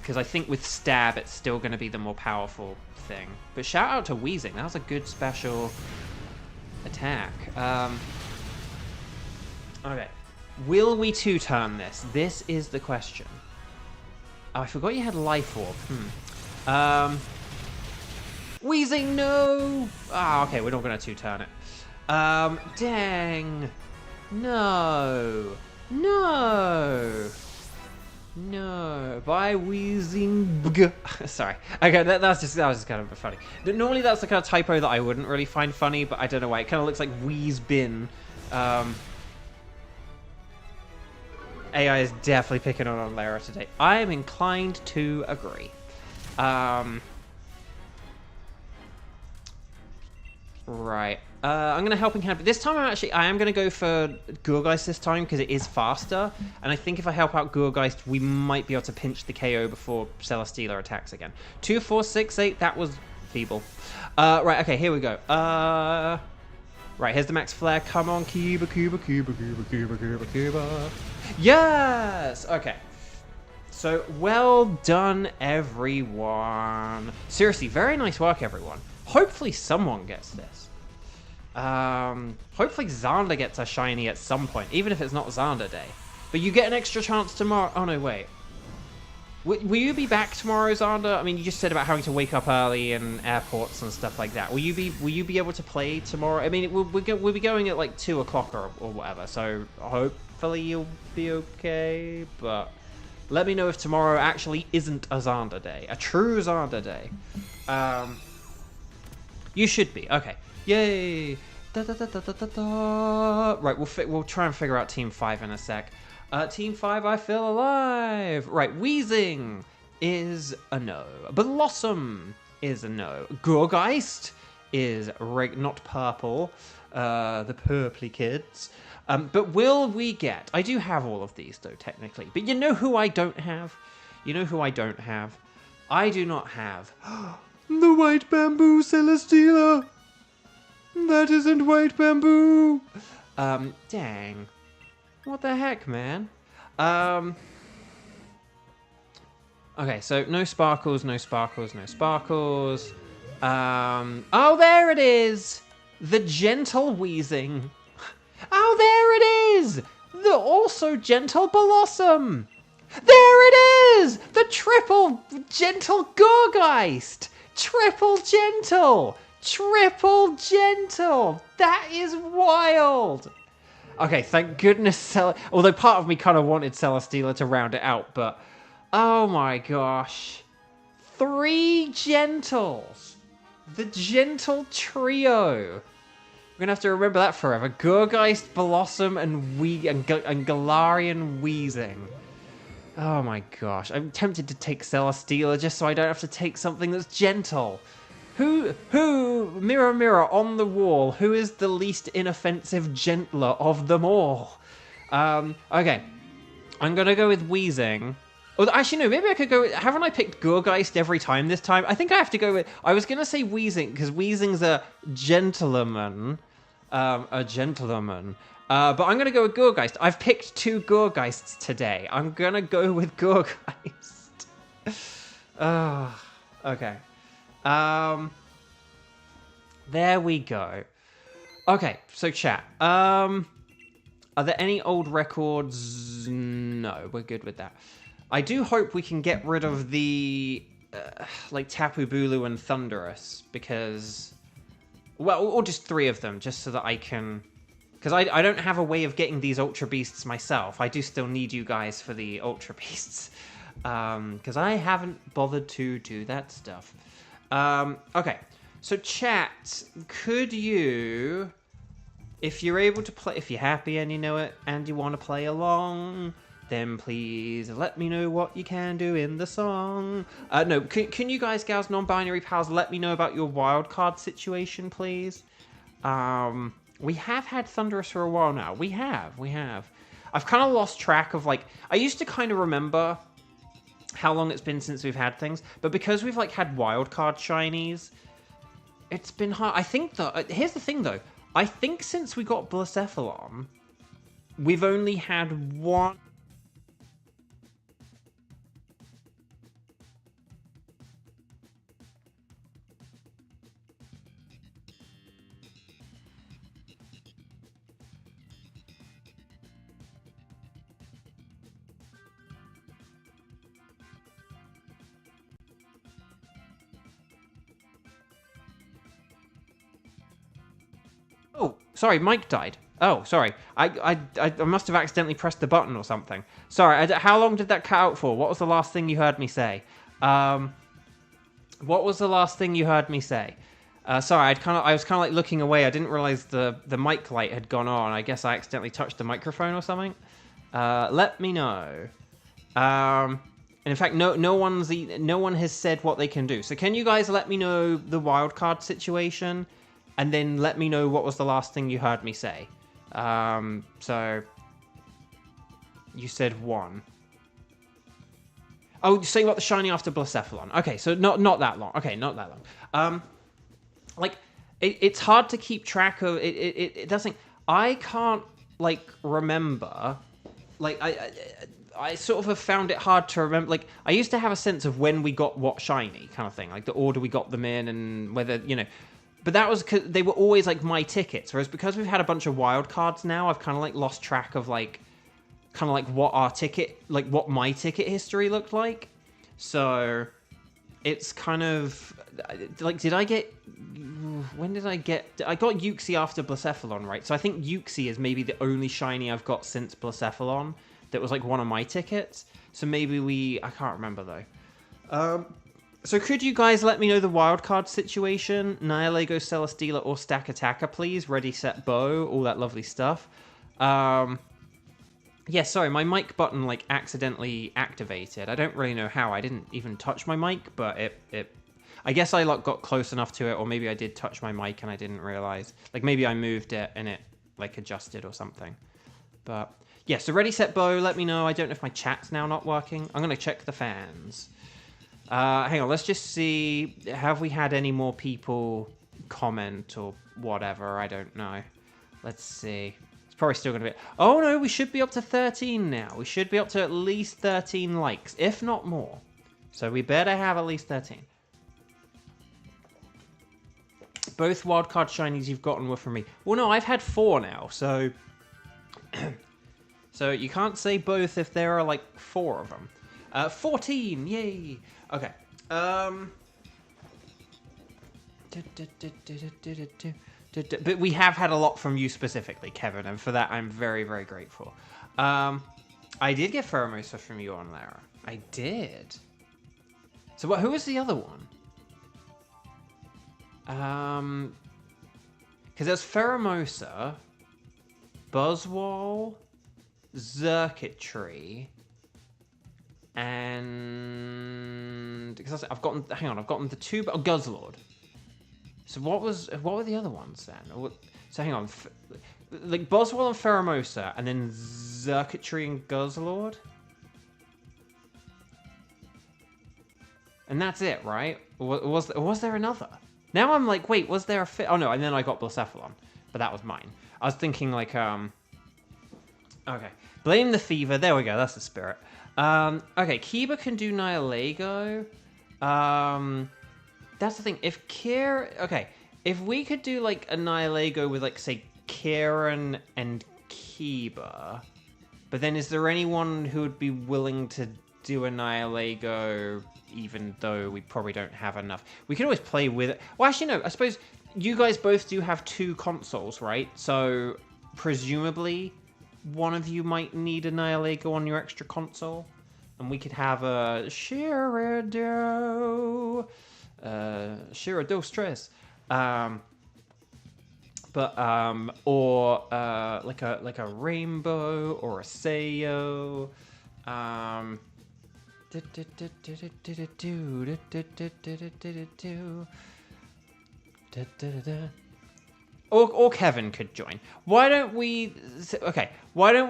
Because I think with Stab, it's still going to be the more powerful thing. But shout out to Weezing. That was a good special attack. Okay. Will we two-turn this? This is the question. Oh, I forgot you had Life Orb. Weezing, no! Ah, okay, we're not going to two-turn it. Dang. No. No. No. Bye, Weezing. Sorry. Okay, that was just kind of funny. Normally that's the kind of typo that I wouldn't really find funny, but I don't know why. It kind of looks like Weezbin. AI is definitely picking on Lara today. I am inclined to agree. Right. I'm going to Helping Hand, but this time I am going to go for Gourgeist this time because it is faster, and I think if I help out Gourgeist, we might be able to pinch the KO before Celesteela attacks again. 2, 4, 6, 8, that was feeble. Right, okay, here we go. Right, here's the Max Flare. Come on, Cuba. Yes! Okay. So, well done, everyone. Seriously, very nice work, everyone. Hopefully someone gets this. Hopefully Xander gets a shiny at some point, even if it's not Xander Day. But you get an extra chance tomorrow. Oh, no, wait. Will you be back tomorrow, Xander? I mean, you just said about having to wake up early and airports and stuff like that. Will you be able to play tomorrow? I mean, we'll be going at like 2 o'clock or whatever. So hopefully you'll be okay. But let me know if tomorrow actually isn't a Xander Day, a true Xander Day. You should be. Okay. Yay. Right, we'll try and figure out Team 5 in a sec. Team 5, I feel alive. Right, Weezing is a no. Blossom is a no. Gourgeist is not purple. The purply kids. But will we get... I do have all of these, though, technically. But you know who I don't have? You know who I don't have? I do not have... the white bamboo Celesteela! That isn't white bamboo! Dang. What the heck, man? Okay, so no sparkles, no sparkles, no sparkles. Oh, there it is! The gentle wheezing. Oh, there it is! The also gentle blossom. There it is! The triple gentle Gorgeist! Triple gentle! Triple gentle! That is wild! Okay, thank goodness although part of me kind of wanted Celesteela to round it out, but... Oh my gosh. 3 gentles. The gentle trio. We're going to have to remember that forever. Gorgeist, Blossom, and Galarian Wheezing. Oh my gosh. I'm tempted to take Celesteela just so I don't have to take something that's gentle. Who, mirror, mirror on the wall, who is the least inoffensive gentler of them all? Okay. I'm going to go with Wheezing. Oh, actually, no, maybe I could go with... Haven't I picked Gorgeist every time this time? I think I have to go with... I was going to say Wheezing, because Wheezing's a gentleman. But I'm going to go with Gorgeist. I've picked 2 Gorgeists today. I'm going to go with Gorgeist. Okay. There we go. Okay, so chat. Are there any old records? No, we're good with that. I do hope we can get rid of the, like, Tapu Bulu and Thunderous, because... Well, or just 3 of them, just so that I can... Because I don't have a way of getting these Ultra Beasts myself. I do still need you guys for the Ultra Beasts. Because I haven't bothered to do that stuff. Okay, so chat, could you... If you're able to play... If you're happy and you know it, and you want to play along... Then please let me know what you can do in the song. No, can you guys, gals, non-binary pals, let me know about your wildcard situation, please? We have had Thunderous for a while now. We have. I've kind of lost track of, like... I used to kind of remember how long it's been since we've had things. But because we've, like, had wildcard shinies, it's been hard. I think, though... Here's the thing, though. I think since we got Blacephalon, we've only had one... Oh, sorry, Mike died. Oh, sorry. I must have accidentally pressed the button or something. Sorry, how long did that cut out for? What was the last thing you heard me say? What was the last thing you heard me say? Sorry, I was kind of like looking away. I didn't realize the mic light had gone on. I guess I accidentally touched the microphone or something. Let me know. And in fact, no one has said what they can do. So can you guys let me know the wildcard situation? And then let me know what was the last thing you heard me say. So you said 1. Oh, so you got the shiny after Blacephalon. Okay, so not that long. Okay, not that long. Like it's hard to keep track of. It doesn't. I can't like remember. Like I sort of have found it hard to remember. Like I used to have a sense of when we got what shiny kind of thing, like the order we got them in and whether But that was because they were always like my tickets. Whereas because we've had a bunch of wild cards now, I've kind of like lost track of like, kind of like what our ticket, like what my ticket history looked like. So it's kind of like, when did I get? I got Uxie after Blacephalon, right? So I think Uxie is maybe the only shiny I've got since Blacephalon that was like one of my tickets. So maybe I can't remember though. So could you guys let me know the wildcard situation? Nihilego, Celesteela, or Stack Attacker, please. Ready, set, bow. All that lovely stuff. Yeah, sorry, my mic button, like, accidentally activated. I don't really know how. I didn't even touch my mic, but I guess I, like, got close enough to it, or maybe I did touch my mic and I didn't realize. Like, maybe I moved it and it, like, adjusted or something. But yeah, so ready, set, bow. Let me know. I don't know if my chat's now not working. I'm going to check the fans. Hang on, let's just see. Have we had any more people comment or whatever? I don't know. Let's see. It's probably still going to be... Oh, no, we should be up to 13 now. We should be up to at least 13 likes, if not more. So we better have at least 13. Both wildcard shinies you've gotten were from me. Well, no, I've had 4 now, so... So you can't say both if there are, like, 4 of them. 14, yay! Okay. But we have had a lot from you specifically, Kevin, and for that I'm very, very grateful. I did get Pheromosa from you on Lara. I did. So what? Who was the other one? Because there's Pheromosa, Buzzwole, Xurkitree, and because I've gotten, hang on, I've gotten the 2, oh, Guzzlord. So what were the other ones then? So hang on, like Buzzwole and Pheromosa, and then Xurkitree and Guzzlord, and that's it, right? Or was there another? Now I'm like, wait, was there a fit? Oh no, and then I got Blacephalon, but that was mine. I was thinking like, okay, blame the fever. There we go. That's the spirit. Okay, Kiba can do Nihilego. That's the thing. If we could do like a Nihilego with like say Kieran and Kiba, but then is there anyone who would be willing to do a Nihilego even though we probably don't have enough? We could always play with it. Well, actually no, I suppose you guys both do have 2 consoles, right? So presumably one of you might need a Nihilego on your extra console, and we could have a Shirado stress, or like a Rainbow or a Sayo, or Kevin could join. Why don't we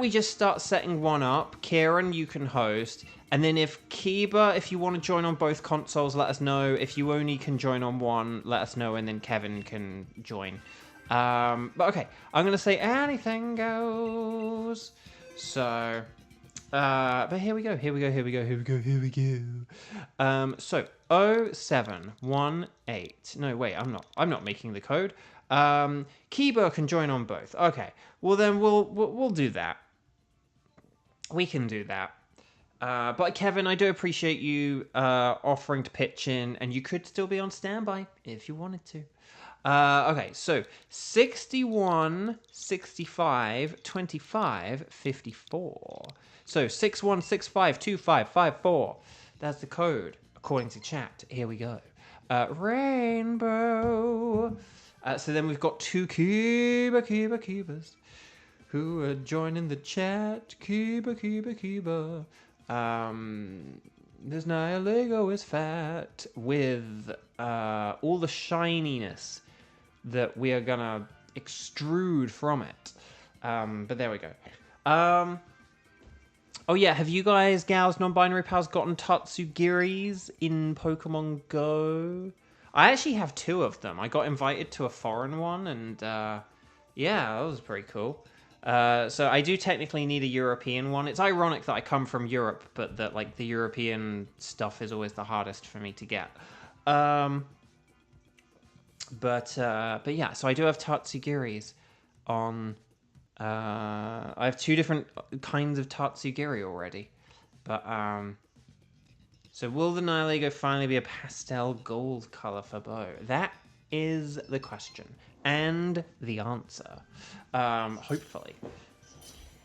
just start setting one up? Kieran, you can host. And then if Kiba, if you want to join on both consoles, let us know. If you only can join on one, let us know. And then Kevin can join. But okay, I'm going to say anything goes. So, but here we go. So, 0718. No, wait, I'm not making the code. Kiba can join on both. Okay. Well then we'll do that. We can do that. But Kevin, I do appreciate you offering to pitch in, and you could still be on standby if you wanted to. Okay, so 61, 65, 25, 54. So 61652554. That's the code according to chat. Here we go. Rainbow. So then we've got 2 Kibas who are joining the chat. Kiba. This Nihilego is fat with all the shininess that we are gonna extrude from it. But there we go. Oh yeah, have you guys, gals, non-binary pals, gotten Tatsugiris in Pokemon Go? I actually have 2 of them. I got invited to a foreign one, and yeah, that was pretty cool. So I do technically need a European one. It's ironic that I come from Europe, but that like the European stuff is always the hardest for me to get. But yeah, so I do have Tatsugiris on. I have 2 different kinds of Tatsugiri already, but so will the Nihilego finally be a pastel gold color for Bo? That is the question and the answer. Hopefully.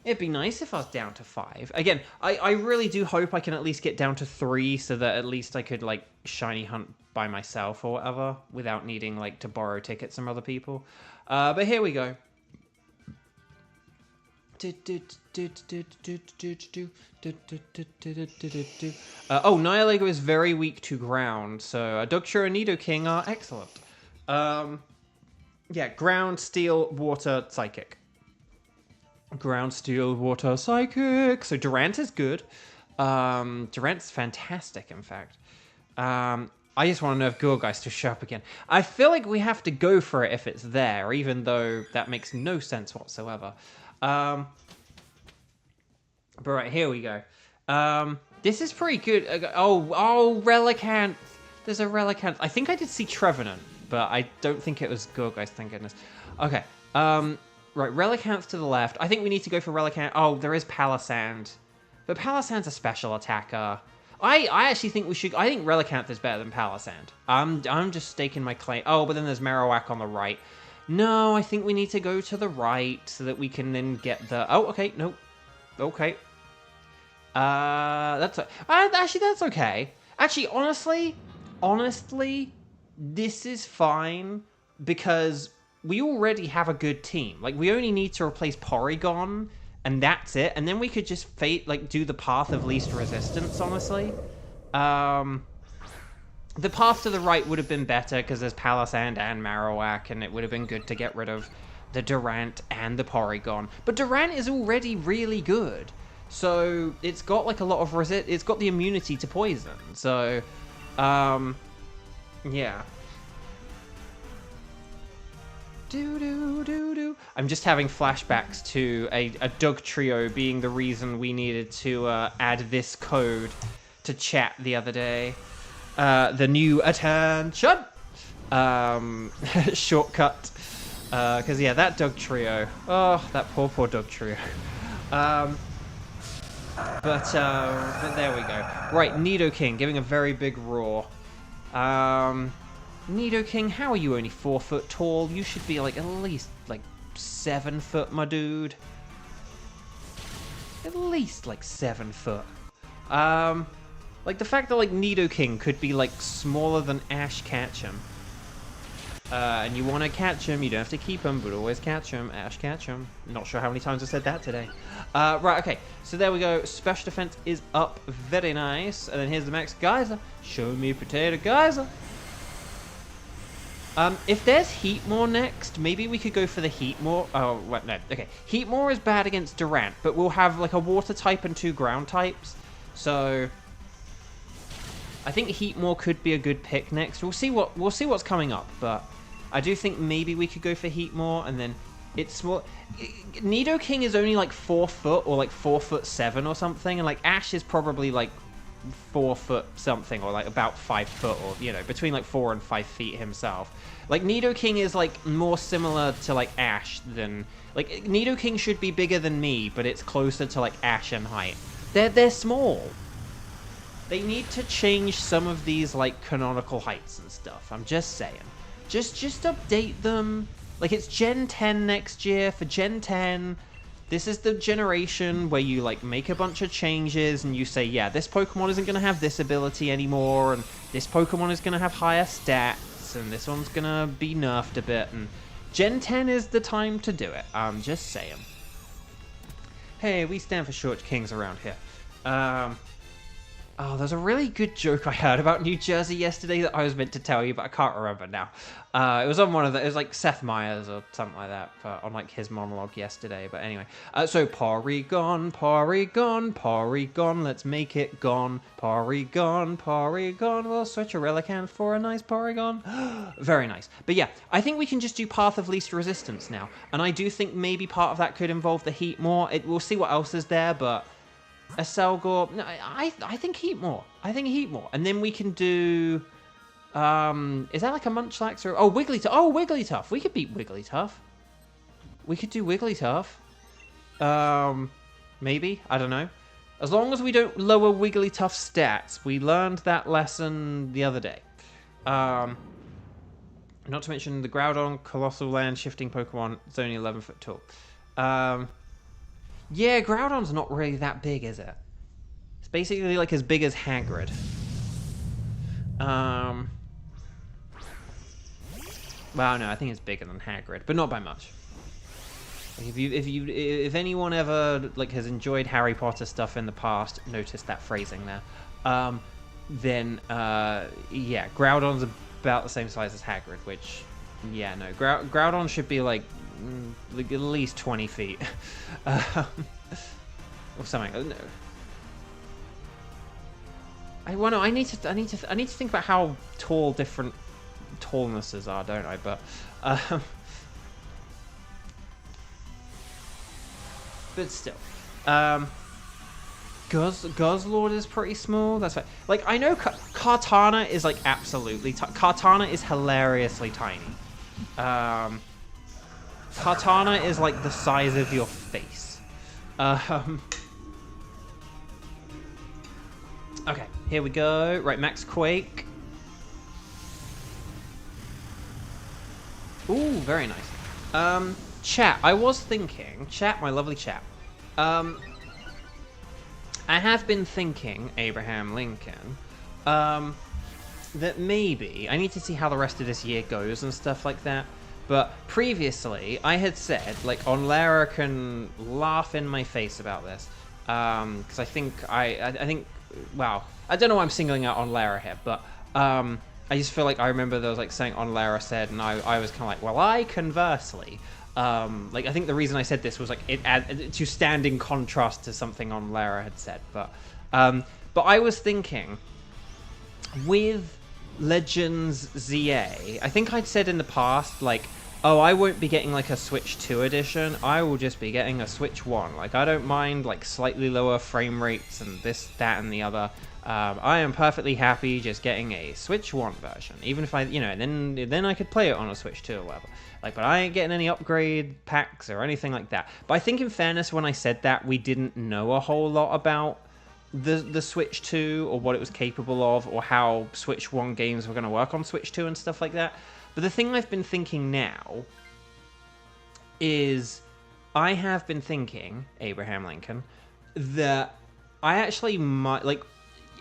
It'd be nice if I was down to 5. Again, I really do hope I can at least get down to 3 so that at least I could, like, shiny hunt by myself or whatever without needing, like, to borrow tickets from other people. But here we go. Oh, Nihilego is very weak to ground, so Duckshaw and Nidoking are excellent. Yeah, ground, steel, water, psychic. Ground, Steel, Water, Psychic. So Durant is good. Durant's fantastic, in fact. I just want to know if Gourgeist will show up again. I feel like we have to go for it if it's there, even though that makes no sense whatsoever. But right, here we go. This is pretty good. Oh, Relicanth. There's a Relicanth. I think I did see Trevenant, but I don't think it was Gourgeist, thank goodness. Okay. Right, Relicanth to the left. I think we need to go for Relicanth. Oh, there is Palisand. But Palisand's a special attacker. I actually think we should... I think Relicanth is better than Palisand. I'm just staking my claim. Oh, but then there's Marowak on the right. No, I think we need to go to the right so that we can then get the... Oh, okay, nope. Okay. Actually, that's okay. Actually, honestly, this is fine because we already have a good team. Like, we only need to replace Porygon, and that's it. And then we could just do the path of least resistance, honestly. The path to the right would have been better because there's Palisand and Marowak, and it would have been good to get rid of the Durant and the Porygon. But Durant is already really good. So it's got like a lot of it's got the immunity to poison. So, yeah. I'm just having flashbacks to a Doug trio being the reason we needed to add this code to chat the other day. The new attention shortcut. Because yeah, that Doug trio. Oh, that poor Doug trio. But there we go. Right, Nidoking giving a very big roar. Nidoking, how are you only 4 foot tall? You should be like at least like 7 foot, my dude. At least like 7 foot. Like the fact that like Nidoking could be like smaller than Ash Ketchum. And you want to catch him, you don't have to keep him, but always catch him. Ash catch him. Not sure how many times I said that today. Right, okay. So there we go. Special defense is up. Very nice. And then here's the Max Geyser. Show me Potato Geyser. If there's Heatmore next, maybe we could go for the Heatmore. Oh, what? No. Okay. Heatmore is bad against Durant, but we'll have like a water type and 2 ground types. So I think Heatmore could be a good pick next. We'll see what's coming up, but I do think maybe we could go for Heatmore, and then it's small. Nidoking is only like 4 foot or like 4'7" or something, and like Ash is probably like 4 foot something, or like about 5 foot, or you know, between like 4 and 5 feet himself. Like Nidoking is like more similar to like Ash than like Nidoking should be bigger than me, but it's closer to like Ash in height. They're small. They need to change some of these like canonical heights and stuff. I'm just saying. Just update them. Like it's Gen 10 next year. For Gen 10, this is the generation where you like make a bunch of changes and you say, yeah, this Pokemon isn't going to have this ability anymore, and this Pokemon is going to have higher stats, and this one's going to be nerfed a bit, and Gen 10 is the time to do it. I'm just saying. Hey, we stand for short kings around here. Oh, there's a really good joke I heard about New Jersey yesterday that I was meant to tell you, but I can't remember now. It was on one of the... It was like Seth Meyers or something like that, on like his monologue yesterday. But anyway. So, Porygon, Porygon, Porygon, let's make it gone. Porygon, Porygon, we'll switch a Relicanth for a nice Porygon. Very nice. But yeah, I think we can just do Path of Least Resistance now. And I do think maybe part of that could involve the Heatmore. We'll see what else is there, but... A Selgor... No, I think Heatmore. I think Heatmore. And then we can do... is that like a Munchlax or... Oh, Wigglytuff. Oh, Wigglytuff. We could beat Wigglytuff. We could do Wigglytuff. Maybe. I don't know. As long as we don't lower Wigglytuff's stats. We learned that lesson the other day. Not to mention the Groudon, Colossal Land, Shifting Pokemon. It's only 11 foot tall. Yeah, Groudon's not really that big, is it? It's basically like as big as Hagrid. Well, no, I think it's bigger than Hagrid, but not by much. Like if anyone ever like has enjoyed Harry Potter stuff in the past, notice that phrasing there. Then yeah, Groudon's about the same size as Hagrid, which yeah, no, Groudon should be like like at least 20 feet. Or something. No. I need to think about how tall different tallnesses are, don't I? But still, Guzzlord is pretty small. That's right. Like, I know Kartana is like absolutely Kartana is hilariously tiny. Kartana is like the size of your face. Okay, here we go. Right, Max Quake. Ooh, very nice. Chat, I was thinking, chat, my lovely chat. I have been thinking, Abraham Lincoln, that maybe I need to see how the rest of this year goes and stuff like that. But previously, I had said, like, Onlara can laugh in my face about this, because I think well, I don't know why I'm singling out Onlara here, but I just feel like I remember there was like something Onlara said, and I was kind of like, well, I conversely. Like, I think the reason I said this was like to stand in contrast to something Onlara had said, but I was thinking with Legends ZA, I think I'd said in the past, like, oh, I won't be getting like a Switch 2 edition, I will just be getting a Switch 1. Like, I don't mind like slightly lower frame rates and this, that, and the other. I am perfectly happy just getting a Switch 1 version, even if I, you know, then I could play it on a Switch 2 or whatever. Like, but I ain't getting any upgrade packs or anything like that. But I think in fairness, when I said that, we didn't know a whole lot about the Switch 2 or what it was capable of, or how Switch 1 games were going to work on Switch 2 and stuff like that. But the thing I've been thinking now is I have been thinking, Abraham Lincoln, that I actually might, like,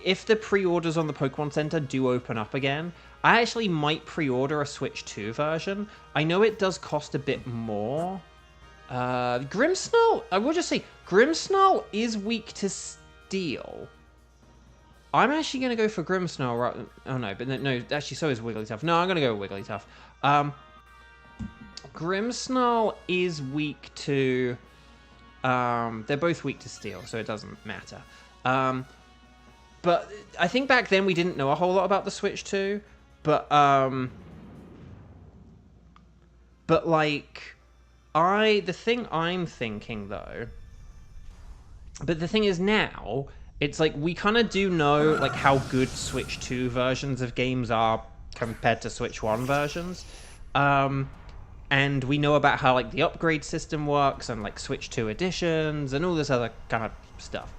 if the pre-orders on the Pokemon Center do open up again, I actually might pre-order a Switch 2 version. I know it does cost a bit more. Grimmsnarl, I will just say, Grimmsnarl is weak to steel. I'm actually going to go for Grimmsnarl. Right? Oh, no, but no, actually, so is Wigglytuff. No, I'm going to go with Wigglytuff. Grimmsnarl is weak to... they're both weak to steel, so it doesn't matter. But I think back then we didn't know a whole lot about the Switch 2. But like, the thing I'm thinking, though... But the thing is now... It's like, we kind of do know, like, how good Switch 2 versions of games are compared to Switch 1 versions. And we know about how, like, the upgrade system works and, like, Switch 2 editions and all this other kind of stuff.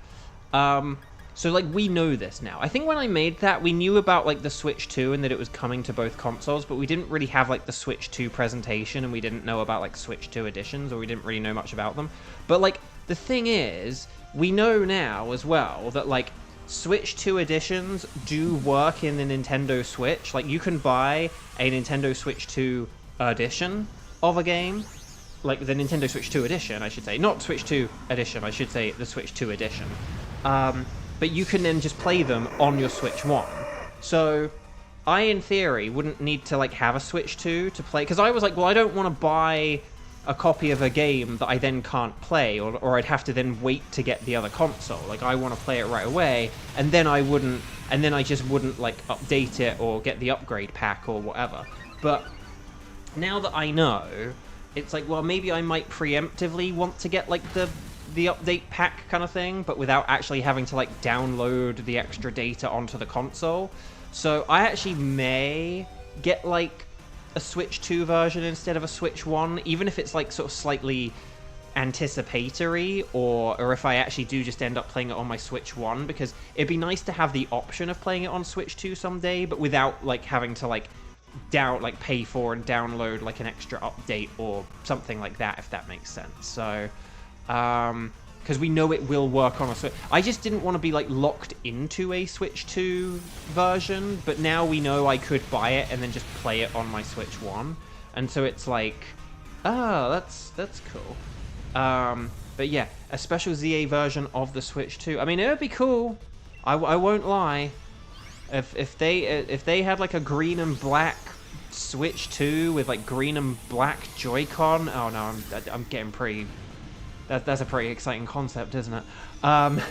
So, like, we know this now. I think when I made that, we knew about, like, the Switch 2 and that it was coming to both consoles, but we didn't really have, like, the Switch 2 presentation, and we didn't know about, like, Switch 2 editions, or we didn't really know much about them. But, like, the thing is... We know now as well that, like, Switch 2 editions do work in the Nintendo Switch. Like, you can buy a Nintendo Switch 2 edition of a game. Like, the Nintendo Switch 2 edition, I should say. Not Switch 2 edition, I should say the Switch 2 edition. But you can then just play them on your Switch 1. So, I, in theory, wouldn't need to, like, have a Switch 2 to play. Because I was like, well, I don't want to buy... a copy of a game that I then can't play, or I'd have to then wait to get the other console. Like, I want to play it right away, and then I just wouldn't, like, update it or get the upgrade pack or whatever. But now that I know, it's like, well, maybe I might preemptively want to get, like, the update pack kind of thing, but without actually having to, like, download the extra data onto the console. So I actually may get, like, a Switch 2 version instead of a Switch 1, even if it's like sort of slightly anticipatory, or if I actually do just end up playing it on my Switch 1, because it'd be nice to have the option of playing it on Switch 2 someday, but without like having to like pay for and download like an extra update or something like that, if that makes sense. So because we know it will work on a Switch. I just didn't want to be like locked into a Switch 2 version, but now we know I could buy it and then just play it on my Switch 1. And so it's like, oh, that's cool. But yeah, a special ZA version of the Switch 2. I mean, it would be cool. I won't lie. If they had like a green and black Switch 2 with like green and black Joy-Con. Oh no, I'm getting pretty... That's a pretty exciting concept, isn't it? But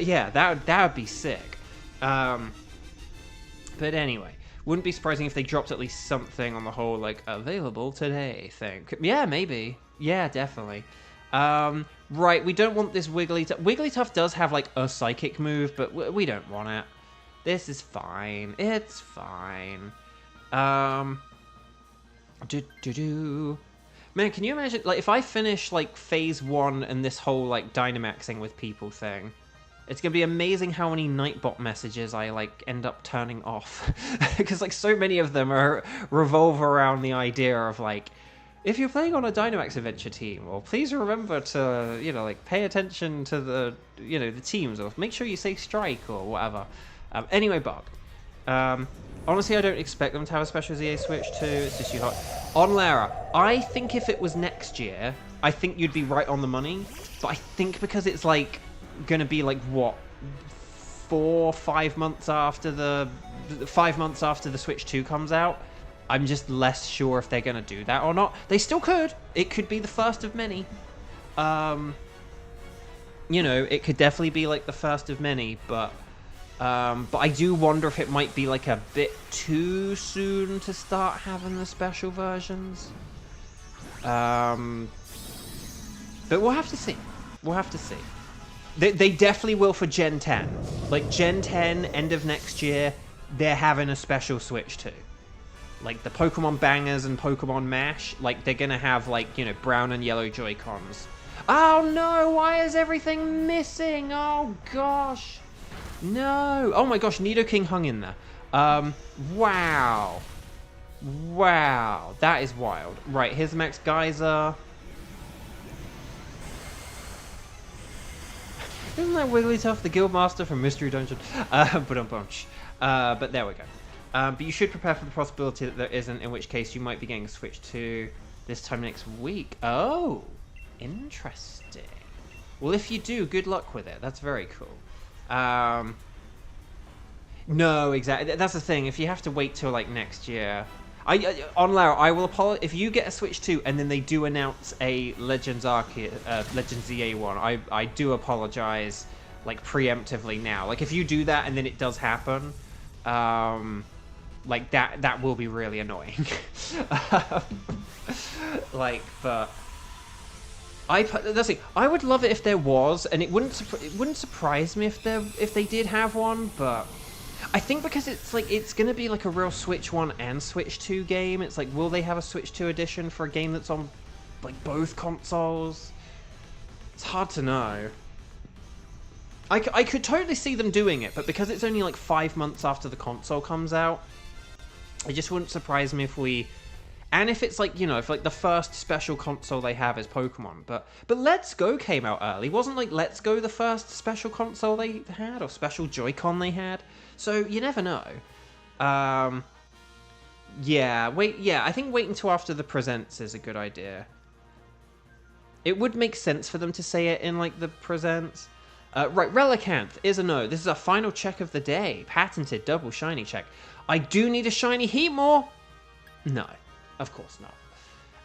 yeah, that would be sick. But anyway, wouldn't be surprising if they dropped at least something on the whole like available today thing. Yeah, maybe. Yeah, definitely. Right, we don't want this Wigglytuff. Wigglytuff does have like a psychic move, but we don't want it. This is fine. It's fine. Man, can you imagine, like, if I finish, like, Phase 1 and this whole, like, Dynamaxing with people thing, it's gonna be amazing how many Nightbot messages I, like, end up turning off. Because, like, so many of them revolve around the idea of, like, if you're playing on a Dynamax Adventure team, well, please remember to, you know, like, pay attention to the, you know, the teams, or make sure you say strike, or whatever. Anyway, Bug. Honestly, I don't expect them to have a special ZA Switch 2. It's just too hot. On Lara, I think if it was next year, I think you'd be right on the money. But I think because it's, like, going to be, like, what, 5 months after the... 5 months after the Switch 2 comes out, I'm just less sure if they're going to do that or not. They still could. It could be the first of many. You know, it could definitely be, like, the first of many, but I do wonder if it might be like a bit too soon to start having the special versions. But we'll have to see. We'll have to see. They definitely will for Gen 10. Like Gen 10, end of next year, they're having a special Switch 2. Like the Pokemon Bangers and Pokemon Mash, like they're gonna have like, you know, brown and yellow Joy-Cons. Oh no, why is everything missing? Oh gosh. No! Oh my gosh, Nidoking hung in there. Wow. Wow. That is wild. Right, here's the Max Geyser. Isn't that Wigglytuff, the Guildmaster from Mystery Dungeon? But there we go. But you should prepare for the possibility that there isn't, in which case you might be getting a Switch 2 this time next week. Oh! Interesting. Well, if you do, good luck with it. That's very cool. No, exactly. That's the thing. If you have to wait till like next year, on Lara, I will apologize if you get a Switch 2 and then they do announce a Legends ZA one. I do apologize, like preemptively now. Like if you do that and then it does happen, like that will be really annoying. Like, but. That's it. I would love it if there was, and it wouldn't surprise me if they did have one. But I think because it's like it's gonna be like a real Switch 1 and Switch 2 game. It's like, will they have a Switch 2 edition for a game that's on like both consoles? It's hard to know. I could totally see them doing it, but because it's only like 5 months after the console comes out, it just wouldn't surprise me if we. And if it's like, you know, if like the first special console they have is Pokemon, but Let's Go came out early. Wasn't like Let's Go the first special console they had or special Joy-Con they had? So you never know. Yeah, I think wait until after the Presents is a good idea. It would make sense for them to say it in like the Presents. Right, Relicanth is a no. This is our final check of the day. Patented double shiny check. I do need a shiny Heatmore. No. Of course not.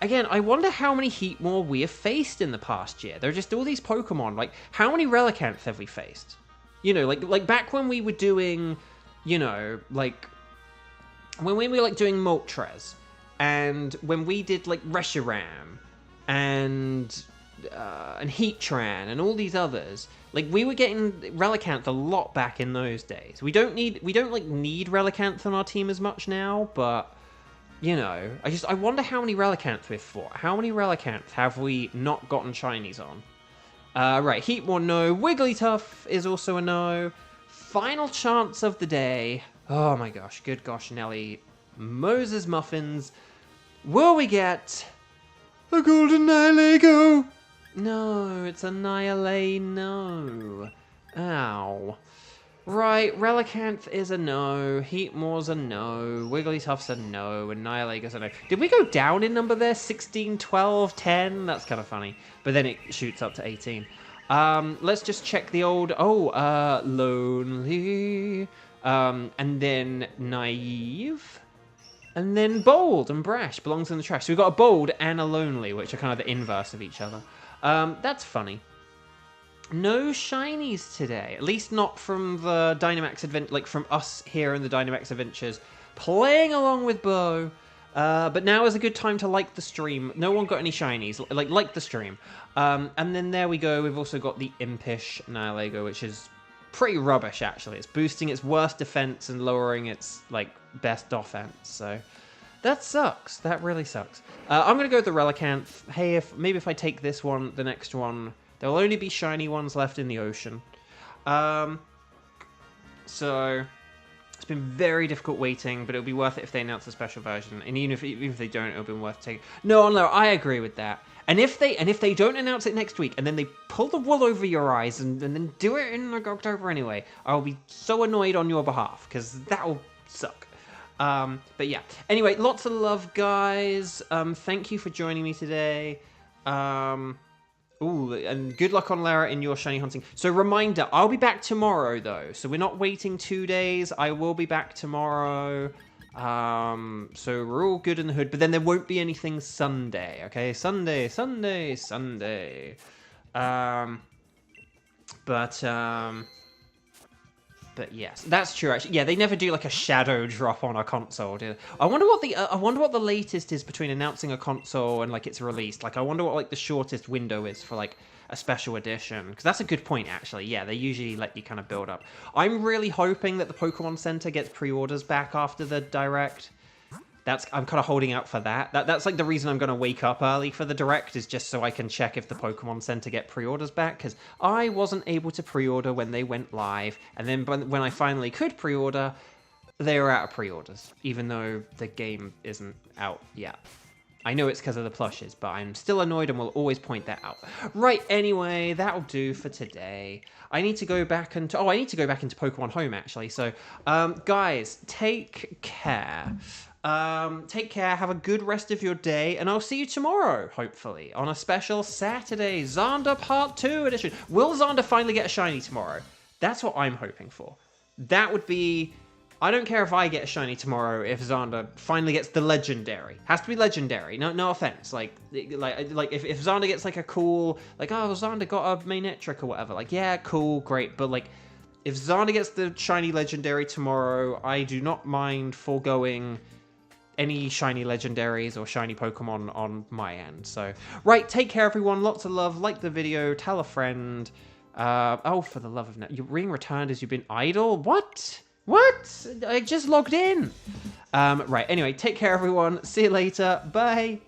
Again, I wonder how many Heatmore we have faced in the past year. There are just all these Pokemon. Like, how many Relicanth have we faced? You know, like back when we were doing, you know, like when we were like doing Moltres, and when we did like Reshiram and Heatran and all these others. Like we were getting Relicanth a lot back in those days. We don't need Relicanth on our team as much now, but. You know, I wonder how many Relicanth we've fought. How many Relicanth have we not gotten shinies on? Right, Heatmore, no. Wigglytuff is also a no. Final chance of the day. Oh my gosh, good gosh, Nelly. Moses Muffins. Will we get a golden Nihilego? No, it's a Nihilay, no. Ow. Right, Relicanth is a no, Heatmore's a no, Wigglytuff's a no, and Nihilega's a no. Did we go down in number there? 16, 12, 10? That's kind of funny. But then it shoots up to 18. Let's just check the old... Lonely. And then Naive. And then bold and brash belongs in the trash. So we've got a bold and a lonely, which are kind of the inverse of each other. That's funny. No shinies today, at least not from the Dynamax Advent, like from us here in the Dynamax Adventures, playing along with Bo. But now is a good time to like the stream. No one got any shinies. Like the stream. And then there we go. We've also got the Impish Nihilego, which is pretty rubbish, actually. It's boosting its worst defense and lowering its, like, best offense. So that sucks. That really sucks. I'm going to go with the Relicanth. Hey, maybe if I take this one, the next one, there will only be shiny ones left in the ocean. So it's been very difficult waiting, but it'll be worth it if they announce a special version. And even if they don't, it'll be worth taking. No, I agree with that. And if they don't announce it next week, and then they pull the wool over your eyes and then do it in like October anyway, I'll be so annoyed on your behalf, because that'll suck. But yeah. Anyway, lots of love, guys. Thank you for joining me today. Ooh, and good luck on Lara in your shiny hunting. So reminder, I'll be back tomorrow though. So we're not waiting 2 days. I will be back tomorrow. So we're all good in the hood, but then there won't be anything Sunday, okay? Sunday. But yes, that's true. Actually, yeah, they never do like a shadow drop on a console. Do they? I wonder what the latest is between announcing a console and like its release. Like, I wonder what like the shortest window is for like a special edition, because that's a good point actually. Yeah, they usually let you kind of build up. I'm really hoping that the Pokemon Center gets pre-orders back after the Direct. I'm kind of holding out for that. That's like the reason I'm going to wake up early for the Direct, is just so I can check if the Pokemon Center get pre-orders back, because I wasn't able to pre-order when they went live, and then when I finally could pre-order, they were out of pre-orders, even though the game isn't out yet. I know it's because of the plushes, but I'm still annoyed and will always point that out. Right, anyway, that'll do for today. I need to go back into Pokemon Home, actually. So, guys, take care. Take care, have a good rest of your day, and I'll see you tomorrow, hopefully, on a special Saturday Xander Part 2 edition. Will Xander finally get a shiny tomorrow? That's what I'm hoping for. That would be... I don't care if I get a shiny tomorrow if Xander finally gets the legendary. Has to be legendary. No offense. Like if Xander gets like a cool, like, oh, Xander got a Manectric or whatever. Like, yeah, cool, great. But like, if Xander gets the shiny legendary tomorrow, I do not mind foregoing any shiny legendaries or shiny Pokemon on my end. So, right, take care, everyone. Lots of love. Like the video. Tell a friend. Oh, for the love of... You're being returned as you've been idle? What? What? I just logged in. Right, anyway, take care, everyone. See you later. Bye.